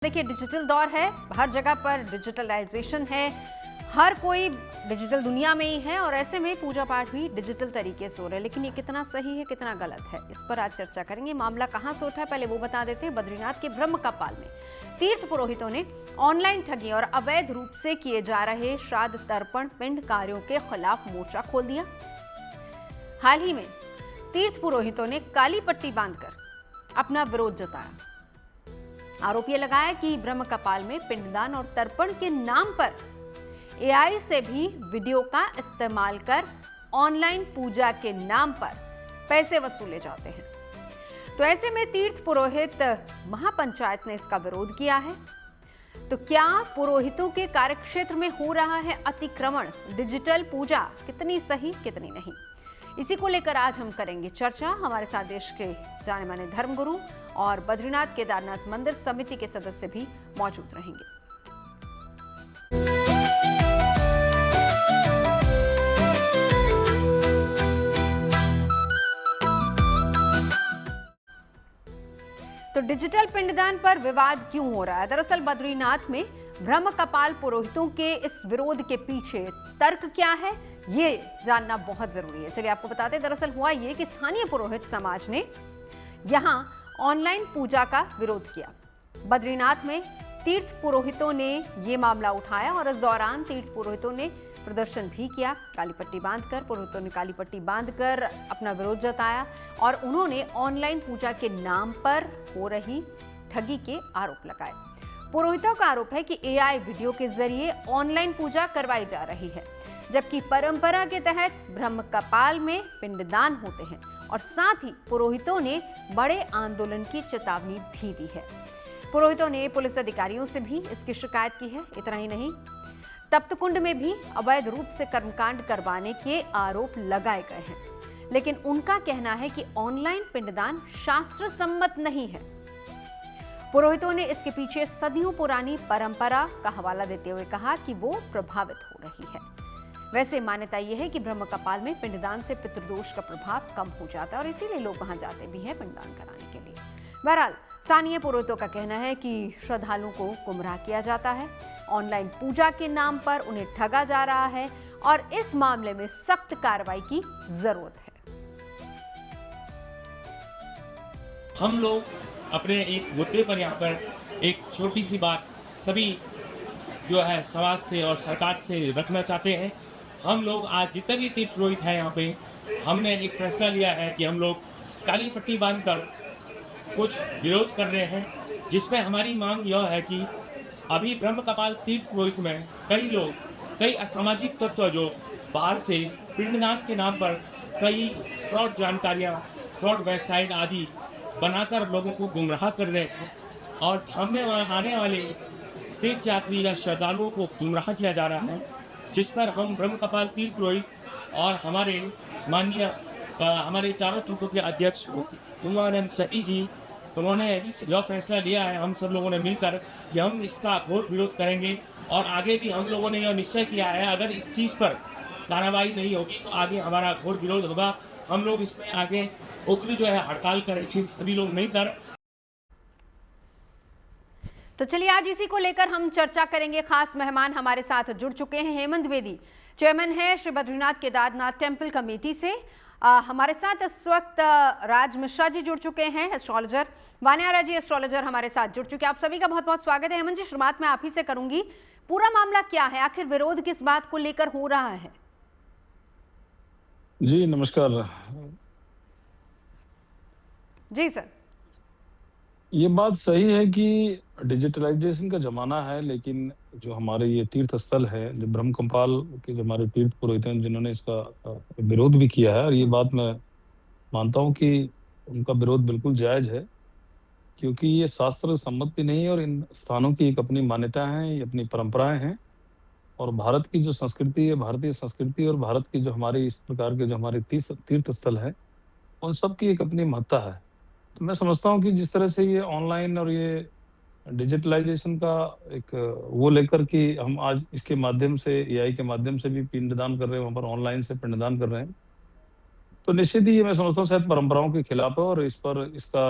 देखिए, डिजिटल दौर है, हर जगह पर डिजिटलाइजेशन है, हर कोई डिजिटल दुनिया में ही है और ऐसे में पूजा पाठ भी डिजिटल तरीके से हो रहा है। लेकिन ये कितना सही है, कितना गलत है, इस पर आज चर्चा करेंगे। मामला कहां से उठा है, पहले वो बता देते हैं। बद्रीनाथ के ब्रह्म कपाल में तीर्थ पुरोहितों ने ऑनलाइन ठगी और अवैध रूप से किए जा रहे श्राद्ध तर्पण पिंड कार्यों के खिलाफ मोर्चा खोल दिया। हाल ही में तीर्थ पुरोहितों ने काली पट्टी बांधकर अपना विरोध जताया। आरोप यह लगाया कि ब्रह्म कपाल में पिंडदान और तर्पण के नाम पर एआई से भी वीडियो का इस्तेमाल कर ऑनलाइन पूजा के नाम पर पैसे वसूले जाते हैं। तो ऐसे में तीर्थ पुरोहित महापंचायत ने इसका विरोध किया है। तो क्या पुरोहितों के कार्यक्षेत्र में हो रहा है अतिक्रमण? डिजिटल पूजा कितनी सही, कितनी नहीं, इसी को लेकर आज हम करेंगे चर्चा। हमारे साथ देश के जाने माने धर्मगुरु और बद्रीनाथ केदारनाथ मंदिर समिति के सदस्य भी मौजूद रहेंगे। तो डिजिटल पिंडदान पर विवाद क्यों हो रहा है? दरअसल बद्रीनाथ में ब्रह्म कपाल पुरोहितों के इस विरोध के पीछे तर्क क्या है, ये जानना बहुत जरूरी है। चलिए आपको बताते हैं। दरअसल हुआ ये कि स्थानीय पुरोहित समाज ने यहां ऑनलाइन पूजा का विरोध किया। बद्रीनाथ में तीर्थ पुरोहितों ने यह मामला उठाया और इस दौरान तीर्थ पुरोहितों ने प्रदर्शन भी किया। काली पट्टी बांधकर पुरोहितों ने काली पट्टी बांधकर अपना विरोध जताया और उन्होंने ऑनलाइन पूजा के नाम पर हो रही ठगी के आरोप लगाए। पुरोहितों का आरोप है कि एआई वीडियो के जरिए ऑनलाइन पूजा करवाई जा रही है, जबकि परंपरा के तहत ब्रह्म कपाल में पिंडदान होते हैं और साथ ही पुरोहितों ने बड़े आंदोलन की चेतावनी भी दी है। पुरोहितों ने पुलिस अधिकारियों से भी इसकी शिकायत की है। इतना ही नहीं, तप्तकुंड में भी अवैध रूप से कर्मकांड करवाने के आरोप लगाए गए हैं। लेकिन उनका कहना है कि ऑनलाइन पिंडदान शास्त्र सम्मत नहीं है। पुरोहितों ने इसके पीछे सदियों पुरानी परंपरा का हवाला देते हुए कहा कि वो प्रभावित हो रही है। वैसे मान्यता यह है कि ब्रह्म कपाल में पिंडदान से पितृदोष का प्रभाव कम हो जाता है और इसीलिए लोग वहां जाते भी हैं पिंडदान कराने के लिए। बहरहाल स्थानीय पुरोहितों का कहना है कि श्रद्धालुओं को गुमराह किया जाता है, ऑनलाइन पूजा के नाम पर उन्हें ठगा जा रहा है और इस मामले में सख्त कार्रवाई की जरूरत है। हम लोग अपने एक मुद्दे पर यहाँ पर एक छोटी सी बात सभी जो है समाज से और सरकार से रखना चाहते हैं। हम लोग आज जितने भी तीर्थ पुरोहित हैं यहाँ पे, हमने एक फैसला लिया है कि हम लोग काली पट्टी बांधकर कुछ विरोध कर रहे हैं, जिसमें हमारी मांग यह है कि अभी ब्रह्म कपाल तीर्थ पुरोहित में कई असामाजिक तत्व जो बाहर से पिंडनाथ के नाम पर कई फ्रॉड जानकारियाँ, फ्रॉड वेबसाइट आदि बनाकर लोगों को गुमराह कर रहे हैं और हमने वहाँ आने वाले तीर्थ यात्री या श्रद्धालुओं को गुमराह किया जा रहा है, जिस पर हम ब्रह्म कपाल तीर्थ पुरोहित और हमारे माननीय हमारे चारों तीर्थों के अध्यक्ष उमानंद सती जी, उन्होंने यह फैसला लिया है हम सब लोगों ने मिलकर कि हम इसका घोर विरोध करेंगे और आगे भी हम लोगों ने यह निश्चय किया है अगर इस चीज़ पर कार्रवाई नहीं होगी तो आगे हमारा घोर विरोध होगा। हम लोग इसमें आगे उग्र जो है हड़ताल करेंगे सभी लोग मिलकर। तो चलिए आज इसी को लेकर हम चर्चा करेंगे। खास मेहमान हमारे साथ जुड़ चुके हैं। हेमंत बेदी चेयरमैन है श्री बद्रीनाथ केदारनाथ टेम्पल कमेटी से। हमारे साथ इस वक्त राज मिश्रा जी जुड़ चुके हैं, एस्ट्रोलॉजर। वान्यारा जी एस्ट्रोलॉजर हमारे साथ जुड़ चुके हैं। आप सभी का बहुत बहुत स्वागत है। हेमंत जी, शुरुआत में आप ही से करूंगी। पूरा मामला क्या है, आखिर विरोध किस बात को लेकर हो रहा है? जी नमस्कार। जी सर। ये बात सही है कि डिजिटलाइजेशन का जमाना है, लेकिन जो हमारे ये तीर्थ स्थल है, जो ब्रह्म कपाल के जो हमारे तीर्थ पुरोहित हैं जिन्होंने इसका विरोध भी किया है, और ये बात मैं मानता हूँ कि उनका विरोध बिल्कुल जायज है, क्योंकि ये शास्त्र सम्मत भी नहीं है और इन स्थानों की एक अपनी मान्यता है, ये अपनी परंपराएं हैं और भारत की जो संस्कृति है, भारतीय संस्कृति और भारत की जो हमारे इस प्रकार के जो हमारे तीर्थ स्थल है, उन सब की एक अपनी महत्ता है। तो मैं समझता हूँ कि जिस तरह से ये ऑनलाइन और ये डिजिटलाइजेशन का एक वो लेकर कि हम आज इसके माध्यम से एआई के माध्यम से भी पिंडदान कर रहे हैं, वहाँ पर ऑनलाइन से पिंडदान कर रहे हैं, तो निश्चित ही ये मैं समझता हूँ शायद परंपराओं के खिलाफ है और इस पर इसका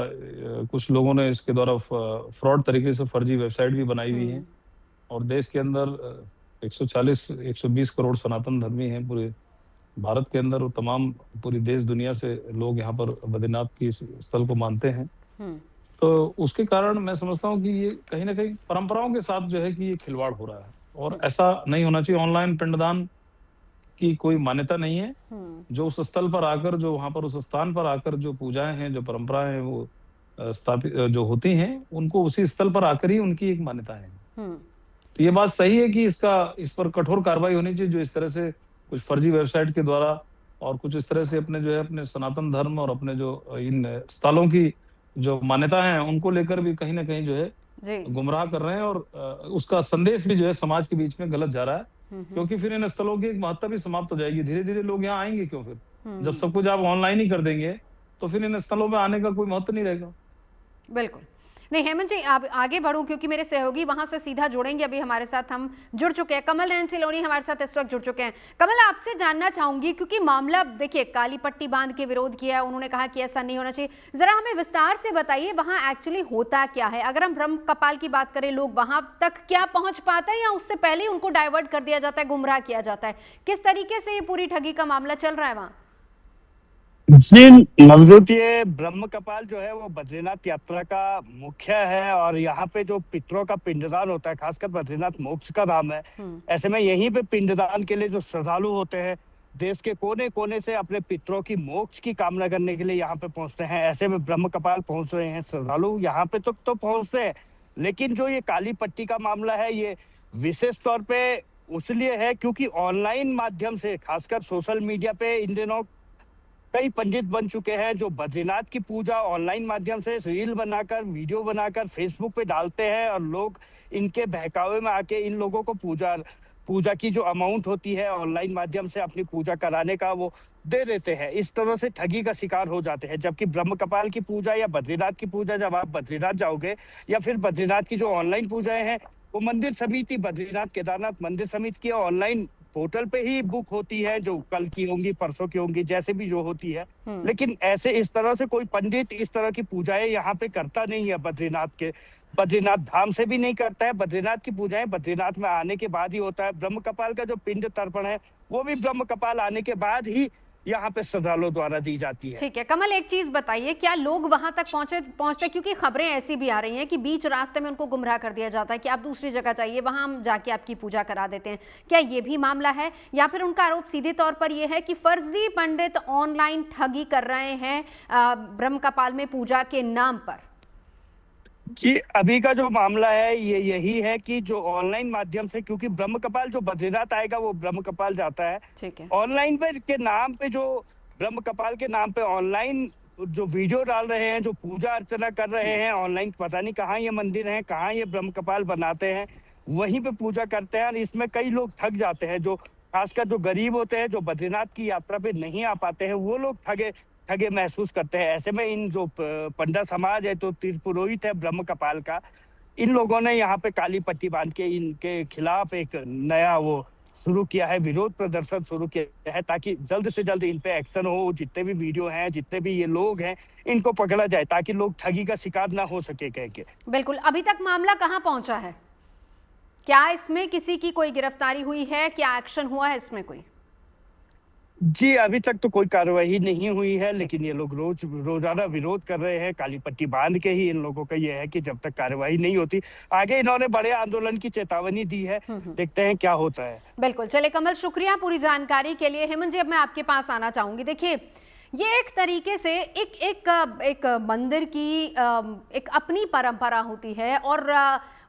कुछ लोगों ने इसके द्वारा फ्रॉड तरीके से फर्जी वेबसाइट भी बनाई हुई है और देश के अंदर 140-120 करोड़ सनातन धर्मी हैं पूरे भारत के अंदर और तमाम पूरी देश दुनिया से लोग यहाँ पर बद्रीनाथ की इस स्थल को मानते हैं। तो उसके कारण मैं समझता हूँ कि ये कहीं न कहीं परंपराओं के साथ जो है कि ये खिलवाड़ हो रहा है और ऐसा नहीं होना चाहिए। ऑनलाइन पिंडदान की कोई मान्यता नहीं है। जो उस स्थल पर आकर जो वहाँ पर उस स्थान पर आकर जो पूजाएँ हैं, जो परंपराएँ हैं वो स्थापित जो होती हैं, उनको उसी स्थल पर आकर ही उनकी एक मान्यता है। तो ये बात सही है कि इस पर कठोर कार्रवाई होनी चाहिए जो इस तरह से कुछ फर्जी वेबसाइट के द्वारा और कुछ इस तरह से अपने जो है अपने सनातन धर्म और अपने जो इन स्थलों की जो मान्यता है उनको लेकर भी कहीं न कहीं जो है गुमराह कर रहे हैं और उसका संदेश भी जो है समाज के बीच में गलत जा रहा है। क्योंकि फिर इन स्थलों की एक महत्ता भी समाप्त हो जाएगी। धीरे-धीरे लोग यहाँ आएंगे क्यों फिर? जब सब कुछ आप ऑनलाइन ही कर देंगे तो फिर इन स्थलों में आने का कोई महत्व नहीं रहेगा। बिल्कुल नहीं। हेमंत जी आप आगे बढ़ूं क्योंकि मेरे सहयोगी वहां से सीधा जुड़ेंगे। अभी हमारे साथ हम जुड़ चुके हैं, कमल नयन सिलोनी हमारे साथ इस वक्त जुड़ चुके हैं। कमल आपसे जानना चाहूंगी क्योंकि मामला देखिए काली पट्टी बांध के विरोध किया है, उन्होंने कहा कि ऐसा नहीं होना चाहिए। जरा हमें विस्तार से बताइए वहां एक्चुअली होता क्या है। अगर हम ब्रह्म कपाल की बात करें, लोग वहां तक क्या पहुंच पाता है या उससे पहले उनको डाइवर्ट कर दिया जाता है, गुमराह किया जाता है? किस तरीके से ये पूरी ठगी का मामला चल रहा है वहां? जी नवजोत, ये ब्रह्म कपाल जो है वो बद्रीनाथ यात्रा का मुख्य है और यहाँ पे जो पितरों का पिंडदान होता है, खासकर बद्रीनाथ मोक्ष का धाम है। ऐसे में यहीं पे पिंडदान के लिए जो श्रद्धालु होते हैं देश के कोने कोने से अपने पितरों की मोक्ष की कामना करने के लिए यहाँ पे पहुंचते हैं। ऐसे में ब्रह्म कपाल पहुंच रहे हैं श्रद्धालु, यहाँ पे तो पहुंचते हैं। लेकिन जो ये काली पट्टी का मामला है ये विशेष तौर पे उसलिए है क्योंकि ऑनलाइन माध्यम से, खासकर सोशल मीडिया पे इन दिनों कई पंडित बन चुके हैं जो बद्रीनाथ की पूजा ऑनलाइन माध्यम से रील बनाकर, वीडियो बनाकर फेसबुक पे डालते हैं और लोग इनके बहकावे में आके इन लोगों को पूजा की जो अमाउंट होती है ऑनलाइन माध्यम से अपनी पूजा कराने का वो दे देते हैं। इस तरह से ठगी का शिकार हो जाते हैं। जबकि ब्रह्म कपाल की पूजा या बद्रीनाथ की पूजा, जब आप बद्रीनाथ जाओगे या फिर बद्रीनाथ की जो ऑनलाइन पूजाएं हैं वो मंदिर समिति, बद्रीनाथ केदारनाथ मंदिर समिति की ऑनलाइन पोर्टल पे ही बुक होती है, जो कल की होंगी, परसों की होंगी, जैसे भी जो होती है। लेकिन ऐसे इस तरह से कोई पंडित इस तरह की पूजाएं यहाँ पे करता नहीं है। बद्रीनाथ धाम से भी नहीं करता है। बद्रीनाथ की पूजाएं बद्रीनाथ में आने के बाद ही होता है। ब्रह्म कपाल का जो पिंड तर्पण है वो भी ब्रह्म कपाल आने के बाद ही यहाँ पे श्रद्धालुओं द्वारा दी जाती है। ठीक है कमल, एक चीज बताइए, क्या लोग वहां तक पहुंचते, क्योंकि खबरें ऐसी भी आ रही हैं कि बीच रास्ते में उनको गुमराह कर दिया जाता है कि आप दूसरी जगह जाइए, वहां हम जाके आपकी पूजा करा देते हैं। क्या ये भी मामला है या फिर उनका आरोप सीधे तौर पर यह है कि फर्जी पंडित ऑनलाइन ठगी कर रहे हैं ब्रह्म कपाल में पूजा के नाम पर? जी अभी का जो मामला है ये यही है कि जो ऑनलाइन माध्यम से, क्योंकि ब्रह्म कपाल जो बद्रीनाथ आएगा वो ब्रह्म कपाल जाता है, ठीक है। ऑनलाइन पे के नाम पे जो ब्रह्म कपाल के नाम पे ऑनलाइन जो वीडियो डाल रहे हैं, जो पूजा अर्चना कर रहे हैं ऑनलाइन, पता नहीं कहाँ ये मंदिर है, कहाँ ये ब्रह्म कपाल बनाते हैं, वहीं पे पूजा करते हैं। और इसमें कई लोग ठग जाते हैं, जो खासकर जो गरीब होते हैं, जो बद्रीनाथ की यात्रा पे नहीं आ पाते हैं, वो लोग ठगे महसूस करते हैं। ऐसे में इन जो पंडा समाज है, तो तीर्थ पुरोहित है ब्रह्म कपाल का, इन लोगों ने यहाँ पे काली पट्टी बांध के इनके खिलाफ एक नया वो शुरू किया है, विरोध प्रदर्शन शुरू किया है, ताकि जल्द से जल्द इन पे एक्शन हो। जितने भी वीडियो हैं, जितने भी ये लोग हैं, इनको पकड़ा जाए ताकि लोग ठगी का शिकार ना हो सके कह के। बिल्कुल। अभी तक मामला कहाँ पहुंचा है? क्या इसमें किसी की कोई गिरफ्तारी हुई है? क्या एक्शन हुआ है इसमें कोई? जी अभी तक तो कोई कार्रवाई नहीं हुई है, लेकिन ये लोग रोजाना विरोध कर रहे हैं। काली पट्टी बांध के ही इन लोगों का ये है कि जब तक कार्रवाई नहीं होती, आगे इन्होंने बड़े आंदोलन की चेतावनी दी है। देखते हैं क्या होता है। बिल्कुल। चले कमल, शुक्रिया पूरी जानकारी के लिए। हेमंत जी अब मैं आपके पास आना चाहूंगी। देखिए ये एक तरीके से एक मंदिर की एक अपनी परंपरा होती है और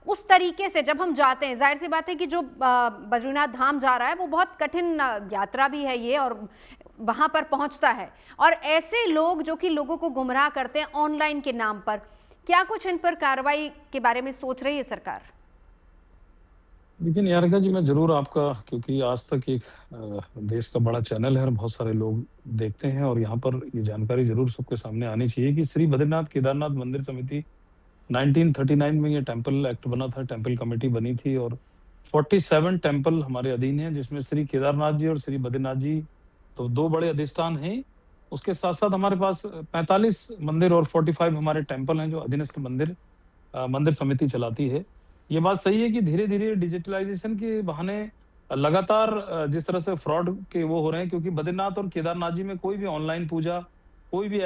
उस तरीके से जब हम जाते हैं, जाहिर सी बात है कि जो बद्रीनाथ धाम जा रहा है वो बहुत कठिन यात्रा भी है ये, और वहां पर पहुंचता है, और ऐसे लोग जो कि लोगों को गुमराह करते हैं ऑनलाइन के नाम पर, क्या कुछ इन पर कार्रवाई के बारे में सोच रही है सरकार? लेकिन यारिका जी मैं जरूर आपका, क्योंकि आज तक एक देश का बड़ा चैनल है और बहुत सारे लोग देखते हैं और यहाँ पर ये जानकारी जरूर सबके सामने आनी चाहिए कि श्री बद्रीनाथ केदारनाथ मंदिर समिति 1939 में ये टेम्पल एक्ट बना था, टेम्पल कमेटी बनी थी और 47 टेम्पल हमारे अधीन है, जिसमें श्री केदारनाथ जी और श्री बद्रीनाथ जी तो दो बड़े अधिष्ठान हैं उसके साथ साथ हमारे पास 45 मंदिर और 45 हमारे टेम्पल हैं जो अधीनस्थ मंदिर समिति चलाती है। ये बात सही है कि धीरे-धीरे डिजिटलाइजेशन के बहाने लगातार जिस तरह से फ्रॉड के वो हो रहे हैं, क्योंकि बद्रीनाथ और केदारनाथ जी में कोई भी ऑनलाइन पूजा, कोई भी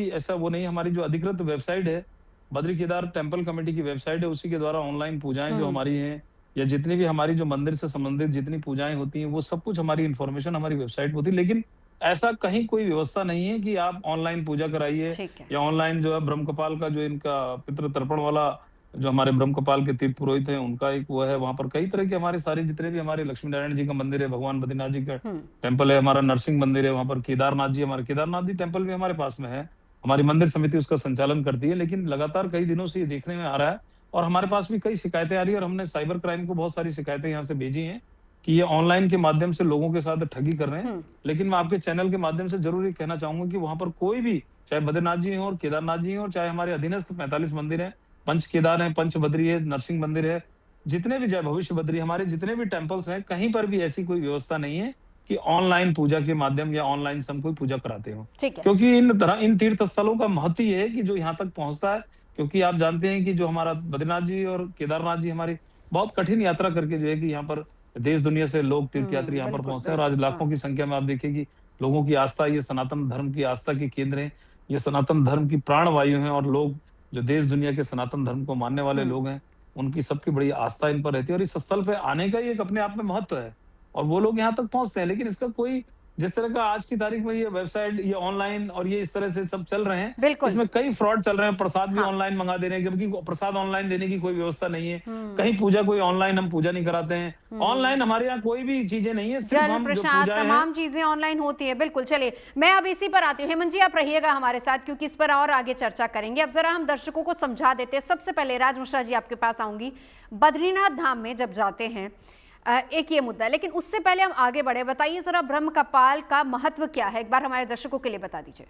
ऐसा वो नहीं। हमारी जो अधिकृत वेबसाइट है, बद्री केदार टेम्पल कमेटी की वेबसाइट है, उसी के द्वारा ऑनलाइन पूजाएं जो हमारी हैं, या जितनी भी हमारी जो मंदिर से संबंधित जितनी पूजाएं होती हैं, वो सब कुछ हमारी इन्फॉर्मेशन हमारी वेबसाइट पे होती है। लेकिन ऐसा कहीं कोई व्यवस्था नहीं है कि आप ऑनलाइन पूजा कराइए ठीक है। या ऑनलाइन जो है ब्रह्मकपाल का जो इनका पितृ तर्पण वाला जो हमारे ब्रह्मकपाल के तीर्थ पुरोहित हैं, उनका एक वो है, वहां पर कई तरह के हमारे सारे जितने भी हमारे लक्ष्मी नारायण जी का मंदिर है, भगवान बद्रीनाथ जी का टेम्पल है, हमारा नरसिंह मंदिर है, वहां पर केदारनाथ जी, हमारे केदारनाथ जी टेम्पल भी हमारे पास में है। हमारी मंदिर समिति उसका संचालन करती है। लेकिन लगातार कई दिनों से ये देखने में आ रहा है और हमारे पास भी कई शिकायतें आ रही है, और हमने साइबर क्राइम को बहुत सारी शिकायतें यहाँ से भेजी हैं कि ये ऑनलाइन के माध्यम से लोगों के साथ ठगी कर रहे हैं। लेकिन मैं आपके चैनल के माध्यम से जरूर ये कहना चाहूंगा कि वहां पर कोई भी, चाहे बद्रीनाथ जी हो और केदारनाथ जी हो, चाहे हमारे अधीनस्थ 45 मंदिर हैं, पंच केदार है, पंच बद्री है, नरसिंह मंदिर है, जितने भी, जय भविष्य बद्री, हमारे जितने भी टेम्पल्स हैं, कहीं पर भी ऐसी कोई व्यवस्था नहीं है कि ऑनलाइन पूजा के माध्यम या ऑनलाइन से हम कोई पूजा कराते हो। ठीक है। क्योंकि इन तीर्थ स्थलों का महत्व ये है कि जो यहाँ तक पहुंचता है, क्योंकि आप जानते हैं कि जो हमारा बद्रीनाथ जी और केदारनाथ जी हमारी बहुत कठिन यात्रा करके जो है कि यहाँ पर देश दुनिया से लोग तीर्थयात्री यहाँ पर बिल्कुल, पहुंचते हैं, और आज बिल्कुल, लाखों की संख्या में आप देखिए कि लोगों की आस्था, ये सनातन धर्म की आस्था के केंद्र है, ये सनातन धर्म की प्राण वायु है, और लोग जो देश दुनिया के सनातन धर्म को मानने वाले लोग हैं, उनकी सबकी बड़ी आस्था इन पर रहती है, और इस स्थल पे आने का ही एक अपने आप में महत्व है, और वो लोग यहाँ तक पहुंचते हैं। लेकिन इसका कोई, जिस तरह का आज की तारीख में ये वेबसाइट, ये ऑनलाइन और ये इस तरह से सब चल रहे हैं, बिल्कुल। इसमें कई फ्रॉड चल रहे हैं। प्रसाद भी हाँ। ऑनलाइन मंगा दे रहे हैं, जबकि प्रसाद ऑनलाइन देने की कोई व्यवस्था नहीं है। कहीं पूजा कोई ऑनलाइन हम पूजा नहीं कराते हैं। ऑनलाइन हमारे यहाँ कोई भी चीजें नहीं है, सिर्फ जल हम जो प्रसाद पूजाएं हैं। तमाम चीजें ऑनलाइन होती है। बिल्कुल, चलिए मैं अब इसी पर आती हूँ। हेमंत जी, आप रहिएगा हमारे साथ, क्योंकि इस पर और आगे चर्चा करेंगे। अब जरा हम दर्शकों को समझा देते हैं। सबसे पहले राज मिश्रा जी, आपके पास आऊंगी। बद्रीनाथ धाम में जब जाते हैं, एक ये मुद्दा है, लेकिन उससे पहले हम आगे बढ़े। बताइए जरा ब्रह्म कपाल का महत्व क्या है, एक बार हमारे दर्शकों के लिए बता दीजिए।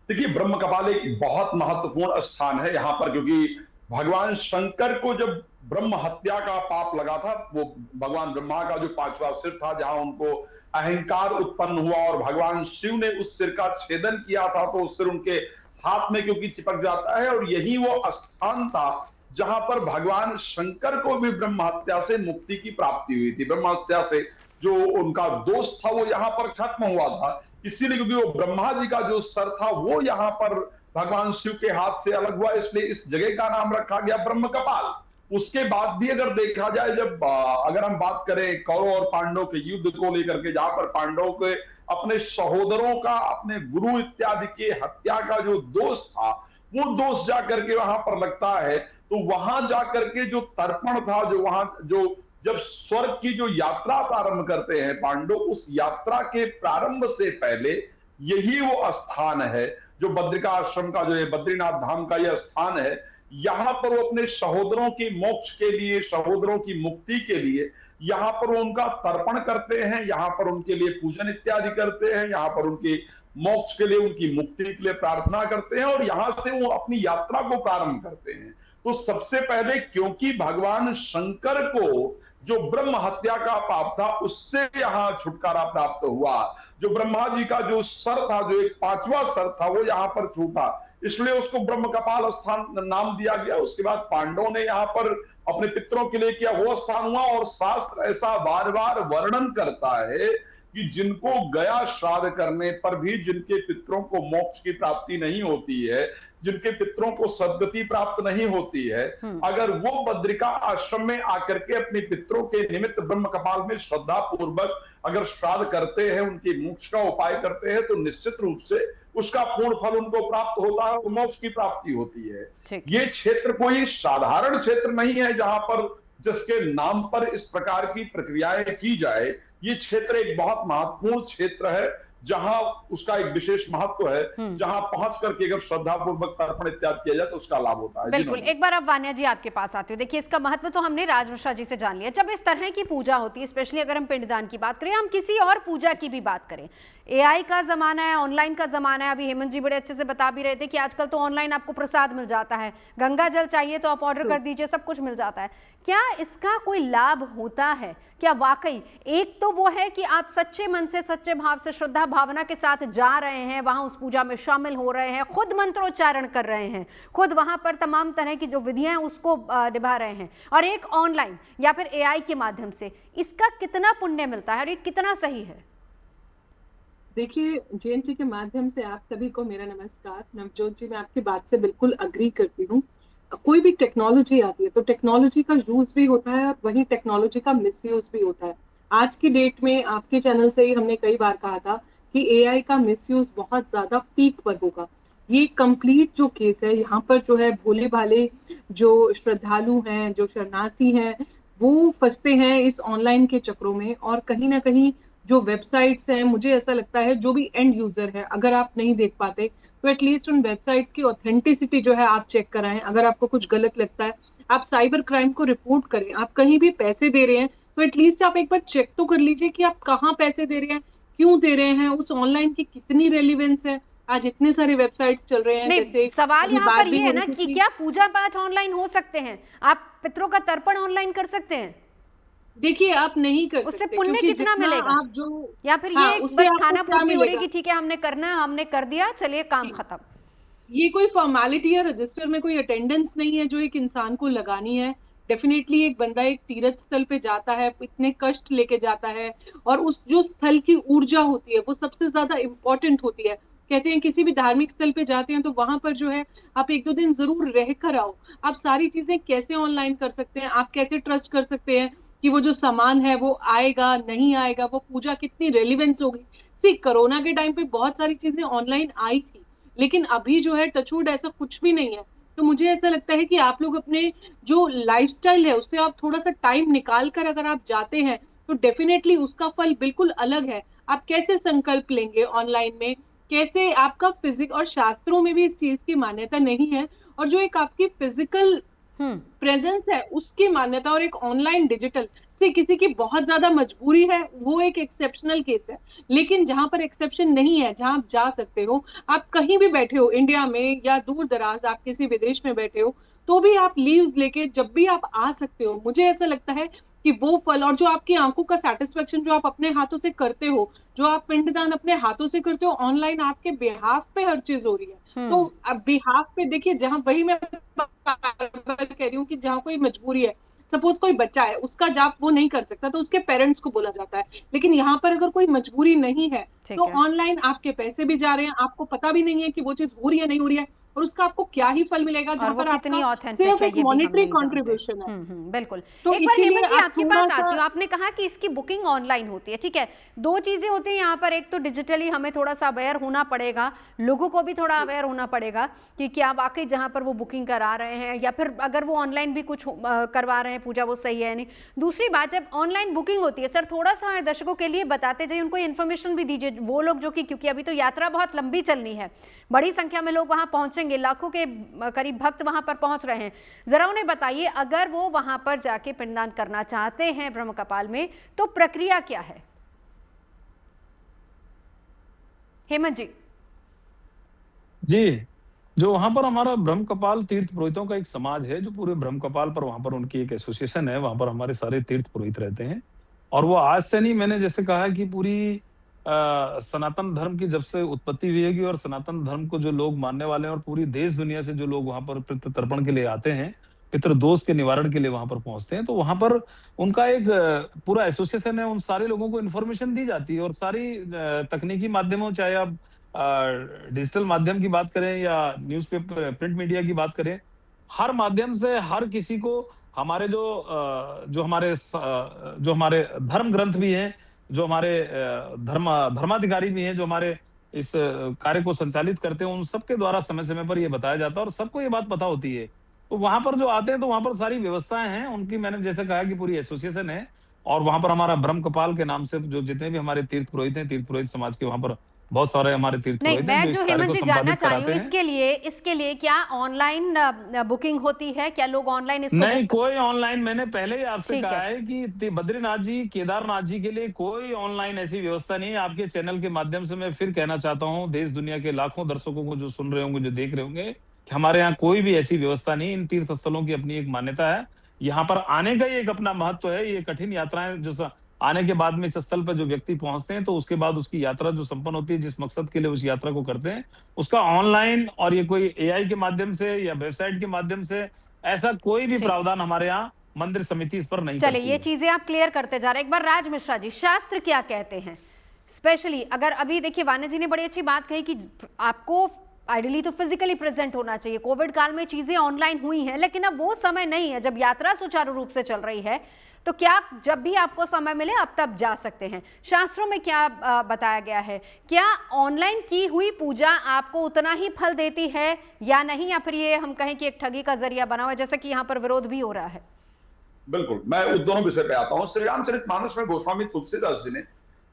देखिए, ब्रह्म कपाल एक बहुत महत्वपूर्ण स्थान है यहाँ पर, क्योंकि भगवान शंकर को जब ब्रह्म हत्या का पाप लगा था, वो भगवान ब्रह्मा का जो 5वां सिर था, जहां उनको अहंकार उत्पन्न हुआ और भगवान शिव ने उस सिर का छेदन किया था, तो उस सिर उनके हाथ में क्योंकि चिपक जाता है, और यही वो स्थान था जहां पर भगवान शंकर को भी ब्रह्म हत्या से मुक्ति की प्राप्ति हुई थी। ब्रह्म हत्या से जो उनका दोष था वो यहाँ पर खत्म हुआ था, इसीलिए क्योंकि वो ब्रह्मा जी का जो सर था वो यहाँ पर भगवान शिव के हाथ से अलग हुआ, इसलिए इस जगह का नाम रखा गया ब्रह्म कपाल। उसके बाद भी अगर देखा जाए, जब अगर हम बात करें कौरव और पांडव के युद्ध को लेकर के, जहां पर पांडव के अपने सहोदरों का, अपने गुरु इत्यादि की हत्या का जो दोष था, वो दोष जाकर के वहां पर लगता है, तो वहां जाकर के जो तर्पण था, जो वहां जो जब स्वर्ग की जो यात्रा प्रारंभ करते हैं पांडव, उस यात्रा के प्रारंभ से पहले यही वो स्थान है जो बद्रिका आश्रम का, जो है बद्रीनाथ धाम का यह स्थान है। यहां पर वो अपने सहोदरों की मोक्ष के लिए, सहोदरों की मुक्ति के लिए यहां पर वो उनका तर्पण करते हैं, यहां पर उनके लिए पूजन इत्यादि करते हैं, यहां पर उनकी मोक्ष के लिए, उनकी मुक्ति के लिए प्रार्थना करते हैं, और यहां से वो अपनी यात्रा को प्रारंभ करते हैं। तो सबसे पहले, क्योंकि भगवान शंकर को जो ब्रह्म हत्या का पाप था उससे यहां छुटकारा प्राप्त हुआ, जो ब्रह्मा जी का जो सर था, जो एक 5वां सर था, वो यहां पर छूटा, इसलिए उसको ब्रह्म कपाल स्थान नाम दिया गया। उसके बाद पांडवों ने यहां पर अपने पितरों के लिए किया, वो स्थान हुआ। और शास्त्र ऐसा बार बार वर्णन करता है कि जिनको गया श्राद्ध करने पर भी जिनके पितरों को मोक्ष की प्राप्ति नहीं होती है, जिनके पितरों को सद्गति प्राप्त नहीं होती है, अगर वो बद्रिका आश्रम में आकर के अपने पितरों के निमित्त ब्रह्म कपाल में श्रद्धा पूर्वक अगर श्राद्ध करते हैं, उनके मोक्ष का उपाय करते हैं, तो निश्चित रूप से उसका पूर्ण फल उनको प्राप्त होता है, और मोक्ष की प्राप्ति होती है। ये क्षेत्र कोई साधारण क्षेत्र नहीं है जहां पर जिसके नाम पर इस प्रकार की प्रक्रियाएं की जाए। ये क्षेत्र एक बहुत महत्वपूर्ण क्षेत्र है, जहां उसका एक विशेष महत्व है, जहां पहुंच करके अगर श्रद्धा पूर्वक तर्पण इत्यादि किया जाए तो उसका लाभ होता है। बिल्कुल, एक बार अब वान्या जी आपके पास आती हूँ। देखिए, इसका महत्व तो हमने राज मिश्रा जी से जान लिया। जब इस तरह की पूजा होती है, स्पेशली अगर हम पिंडदान की बात करें, हम किसी और पूजा की भी बात करें, AI का जमाना है, ऑनलाइन का जमाना है। अभी हेमंत जी बड़े अच्छे से बता भी रहे थे कि आजकल तो ऑनलाइन आपको प्रसाद मिल जाता है, गंगा जल चाहिए तो आप ऑर्डर कर दीजिए, सब कुछ मिल जाता है। क्या इसका कोई लाभ होता है? क्या वाकई एक तो वो है कि आप सच्चे मन से, सच्चे भाव से, श्रद्धा भावना के साथ जा रहे हैं, वहां उस पूजा में शामिल हो रहे हैं, खुद मंत्रोच्चारण कर रहे हैं, खुद वहां पर तमाम तरह की जो विधियां हैं उसको निभा रहे हैं, और एक ऑनलाइन या फिर एआई के माध्यम से, इसका कितना पुण्य मिलता है और ये कितना सही है? देखिए, जेएनटी के माध्यम से आप सभी को मेरा नमस्कार। नवजोत जी, मैं आपकी बात से बिल्कुल अग्री करती हूँ। कोई भी टेक्नोलॉजी आती है तो टेक्नोलॉजी का यूज भी होता है और वही टेक्नोलॉजी का मिसयूज भी होता है। आज की डेट में आपके चैनल से ही हमने कई बार कहा था कि एआई का मिसयूज बहुत ज्यादा पीक पर होगा। ये कंप्लीट जो केस है, यहाँ पर जो है भोले भाले जो श्रद्धालु हैं, जो शरणार्थी हैं, वो फंसते हैं इस ऑनलाइन के चक्रों में। और कहीं ना कहीं जो वेबसाइट्स हैं, मुझे ऐसा लगता है जो भी एंड यूजर है, अगर आप नहीं देख पाते तो एटलीस्ट उन वेबसाइट्स की ऑथेंटिसिटी जो है आप चेक कराएं। अगर आपको कुछ गलत लगता है, आप साइबर क्राइम को रिपोर्ट करें। आप कहीं भी पैसे दे रहे हैं तो एटलीस्ट आप एक बार चेक तो कर लीजिए कि आप कहाँ पैसे दे रहे हैं, क्यों दे रहे हैं, उस ऑनलाइन की कितनी रेलिवेंस है। आज इतने सारे वेबसाइट्स चल रहे हैं। नहीं, जैसे सवाल यहाँ पर ये है ना कि क्या पूजा पाठ ऑनलाइन हो सकते हैं? आप पितरों का तर्पण ऑनलाइन कर सकते हैं? देखिए, आप नहीं कर उससे सकते, पुण्य क्योंकि कितना जितना मिलेगा? आप जो या फिर हाँ, ये उससे बस आपको खाना क्या पूर्ति हो रही मिलेगा? कि ठीक है हमने करना है, हमने कर दिया, चलिए काम खत्म? ये कोई फॉर्मेलिटी या रजिस्टर में कोई अटेंडेंस नहीं है जो एक इंसान को लगानी है। डेफिनेटली एक बंदा एक तीर्थ स्थल पे जाता है, इतने कष्ट लेके जाता है, और उस जो स्थल की ऊर्जा होती है वो सबसे ज्यादा इम्पोर्टेंट होती है। कहते हैं किसी भी धार्मिक स्थल पे जाते हैं तो वहां पर जो है आप एक दो दिन जरूर रह कर आओ। आप सारी चीजें कैसे ऑनलाइन कर सकते हैं, आप कैसे ट्रस्ट कर सकते हैं कि वो जो सामान है वो आएगा नहीं आएगा, वो पूजा कितनी रेलिवेंस होगी। सी, कोरोना के टाइम पे बहुत सारी चीजें ऑनलाइन आई थी, लेकिन अभी जो है टचवुड ऐसा कुछ भी नहीं है। तो मुझे ऐसा लगता है कि आप लोग अपने जो लाइफस्टाइल है उससे आप थोड़ा सा टाइम निकाल कर अगर आप जाते हैं तो डेफिनेटली उसका फल बिल्कुल अलग है। आप कैसे संकल्प लेंगे ऑनलाइन में, कैसे आपका फिजिक, और शास्त्रों में भी इस चीज की मान्यता नहीं है, और जो एक आपकी फिजिकल प्रेजेंस है उसकी मान्यता, और एक ऑनलाइन डिजिटल से किसी की बहुत ज्यादा मजबूरी है, वो एक एक्सेप्शनल केस है। लेकिन जहां पर एक्सेप्शन नहीं है, जहां आप जा सकते हो, आप कहीं भी बैठे हो इंडिया में या दूर दराज आप किसी विदेश में बैठे हो, तो भी आप लीव्स लेके जब भी आप आ सकते हो। मुझे ऐसा लगता है कि वो फल और जो आपकी आंखों का सेटिस्फेक्शन जो आप अपने हाथों से करते हो, जो आप पिंडदान अपने हाथों से करते हो, ऑनलाइन आपके बिहाफ पे हर चीज हो रही है। तो अब बिहाफ पे देखिए, जहां वही मैं बार कह रही हूँ कि जहाँ कोई मजबूरी है, सपोज कोई बच्चा है, उसका जाप वो नहीं कर सकता तो उसके पेरेंट्स को बोला जाता है। लेकिन यहाँ पर अगर कोई मजबूरी नहीं है तो ऑनलाइन आपके पैसे भी जा रहे हैं, आपको पता भी नहीं है कि वो चीज हो रही है नहीं हो रही है, और उसका आपको क्या ही फल मिलेगा जहाँ पर आपका सिर्फ एक मॉनेटरी कंट्रीब्यूशन है। बिल्कुल। तो एक बार हेमंत जी आप आपके पास आती हूँ। आपने कहा कि इसकी बुकिंग ऑनलाइन होती है, ठीक है। दो चीजें होती हैं यहाँ पर, एक तो डिजिटली हमें थोड़ा सा अवेयर होना पड़ेगा, लोगों को भी थोड़ा अवेयर होना पड़ेगा कि क्या वाकई जहाँ पर वो बुकिंग करा रहे हैं या फिर अगर वो ऑनलाइन भी कुछ करवा रहे हैं पूजा वो सही है नहीं। दूसरी बात, जब ऑनलाइन बुकिंग होती है, सर थोड़ा सा हमारे दर्शकों के लिए बताते जाइए, उनको इन्फॉर्मेशन भी दीजिए, वो लोग जो कि, क्योंकि अभी तो यात्रा बहुत लंबी चलनी है, बड़ी संख्या में लोग वहां पहुंचेंगे, लाखों के करीब भक्त वहां पर पहुंच रहे हैं, जरा उन्हें बताइए अगर वो वहां पर जाके पिंडदान करना चाहते हैं ब्रह्म कपाल में तो प्रक्रिया क्या है? हेमंत जी। जी, जो वहां पर हमारा ब्रह्म कपाल तीर्थ पुरोहितों का एक समाज है, जो पूरे ब्रह्म कपाल पर वहां पर उनकी एक एसोसिएशन है, वहां पर हमारे सारे तीर्थ पुरोहित रहते हैं। और वो आज से नहीं, मैंने जैसे कहा कि पूरी सनातन धर्म की जब से उत्पत्ति हुई है और सनातन धर्म को जो लोग मानने वाले हैं और पूरी देश दुनिया से जो लोग वहां पर पितृ तर्पण के लिए आते हैं, पितृ दोष के निवारण के लिए वहां पर पहुंचते हैं, तो वहां पर उनका एक पूरा एसोसिएशन है। उन सारे लोगों को इन्फॉर्मेशन दी जाती है और सारी तकनीकी माध्यमों, चाहे आप डिजिटल माध्यम की बात करें या न्यूज़पेपर प्रिंट मीडिया की बात करें, हर माध्यम से हर किसी को हमारे जो हमारे धर्म ग्रंथ भी हैं, जो हमारे धर्माधिकारी भी हैं, जो हमारे इस कार्य को संचालित करते हैं, उन सबके द्वारा समय समय पर ये बताया जाता है और सबको ये बात पता होती है। तो वहां पर जो आते हैं तो वहां पर सारी व्यवस्थाएं हैं उनकी, मैंने जैसे कहा कि पूरी एसोसिएशन है और वहां पर हमारा ब्रह्म कपाल के नाम से जो जितने भी हमारे तीर्थ पुरोहित हैं, तीर्थ पुरोहित समाज के वहां पर बहुत सारे हमारे तीर्थ नहीं, पुरोहित हैं मैं जो जो इस कार्य हेमंत को जी जानना संपादित चाह रही कराते हूँ, हैं। इसके लिए क्या ऑनलाइन बुकिंग होती है? क्या लोग ऑनलाइन इसको नहीं, कोई ऑनलाइन, मैंने पहले ही आपसे ठीक कहा है। है कि बद्रीनाथ जी, केदारनाथ जी के लिए कोई ऑनलाइन ऐसी व्यवस्था नहीं है। आपके चैनल के माध्यम से मैं फिर कहना चाहता हूँ देश दुनिया के लाखों दर्शकों को जो सुन रहे होंगे, जो देख रहे होंगे, कि हमारे यहाँ कोई भी ऐसी व्यवस्था नहीं। इन तीर्थ स्थलों की अपनी एक मान्यता है, यहाँ पर आने का ही एक अपना महत्व है। ये कठिन यात्राएं जो आने के बाद में इस स्थल पर जो व्यक्ति पहुंचते हैं तो उसके बाद उसकी यात्रा जो संपन्न होती है, जिस मकसद के लिए उस यात्रा को करते हैं, उसका ऑनलाइन और ये कोई एआई के माध्यम से या वेबसाइट के माध्यम से ऐसा कोई भी ठीक। प्रावधान हमारे यहाँ मंदिर समिति इस पर नहीं चलिए करती ये है। चीजें आप क्लियर करते जा रहे हैं। एक बार राज मिश्रा जी, शास्त्र क्या कहते हैं? स्पेशली अगर अभी देखिए वान्या जी ने बड़ी अच्छी बात कही कि आपको आइडियली तो फिजिकली प्रेजेंट होना चाहिए। कोविड काल में चीजें ऑनलाइन हुई हैं, लेकिन अब वो समय नहीं है जब यात्रा सुचारू रूप से चल रही है, तो क्या जब भी आपको समय मिले आप तब जा सकते हैं? शास्त्रों में क्या बताया गया है? क्या ऑनलाइन की हुई पूजा आपको उतना ही फल देती है या नहीं, या फिर ये हम कहें कि एक ठगी का जरिया बना हुआ है, जैसे कि यहाँ पर विरोध भी हो रहा है? बिल्कुल, मैं उस दोनों विषय पे आता हूं। श्री रामचरितमानस में गोस्वामी तुलसीदास जी ने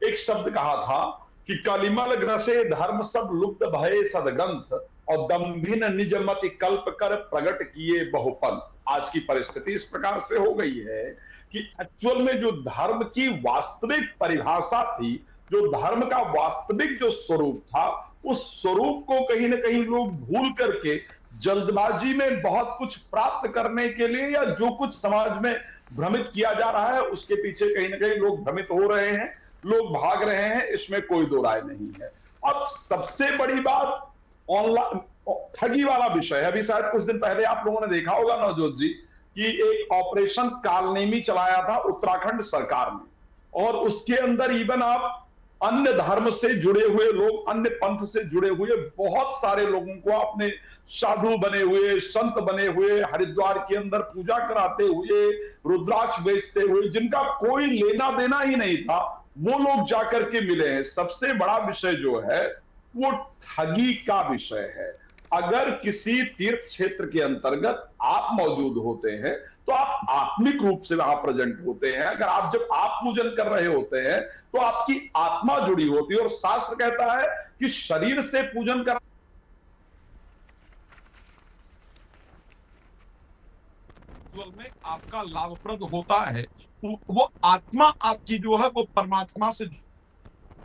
एक शब्द कहा था कि कलिमल ग्रसे धर्म सब लुप्त भये सदग्रंथ और दंभिन निज मति कल्प कर प्रगट किए बहुपल। आज की परिस्थिति इस प्रकार से हो गई है कि एक्चुअल में जो धर्म की वास्तविक परिभाषा थी, जो धर्म का वास्तविक जो स्वरूप था, उस स्वरूप को कहीं ना कहीं लोग भूल करके जल्दबाजी में बहुत कुछ प्राप्त करने के लिए या जो कुछ समाज में भ्रमित किया जा रहा है उसके पीछे कहीं ना कहीं लोग भ्रमित हो रहे हैं, लोग भाग रहे हैं, इसमें कोई दो राय नहीं है। अब सबसे बड़ी बात ऑनलाइन ठगी वाला विषय है। अभी शायद कुछ दिन पहले आप लोगों ने देखा होगा नवजोत जी कि एक ऑपरेशन कालनेमी चलाया था उत्तराखंड सरकार ने, और उसके अंदर इवन आप अन्य धर्म से जुड़े हुए लोग, अन्य पंथ से जुड़े हुए बहुत सारे लोगों को अपने साधु बने हुए, संत बने हुए, हरिद्वार के अंदर पूजा कराते हुए, रुद्राक्ष बेचते हुए, जिनका कोई लेना देना ही नहीं था, वो लोग जाकर के मिले हैं। सबसे बड़ा विषय जो है वो ठगी का विषय है। अगर किसी तीर्थ क्षेत्र के अंतर्गत आप मौजूद होते हैं तो आप आत्मिक रूप से वहां प्रेजेंट होते हैं। अगर आप जब आप पूजन कर रहे होते हैं तो आपकी आत्मा जुड़ी होती है, और शास्त्र कहता है कि शरीर से पूजन कर में आपका लाभप्रद होता है। वो आत्मा आपकी जो है वो परमात्मा से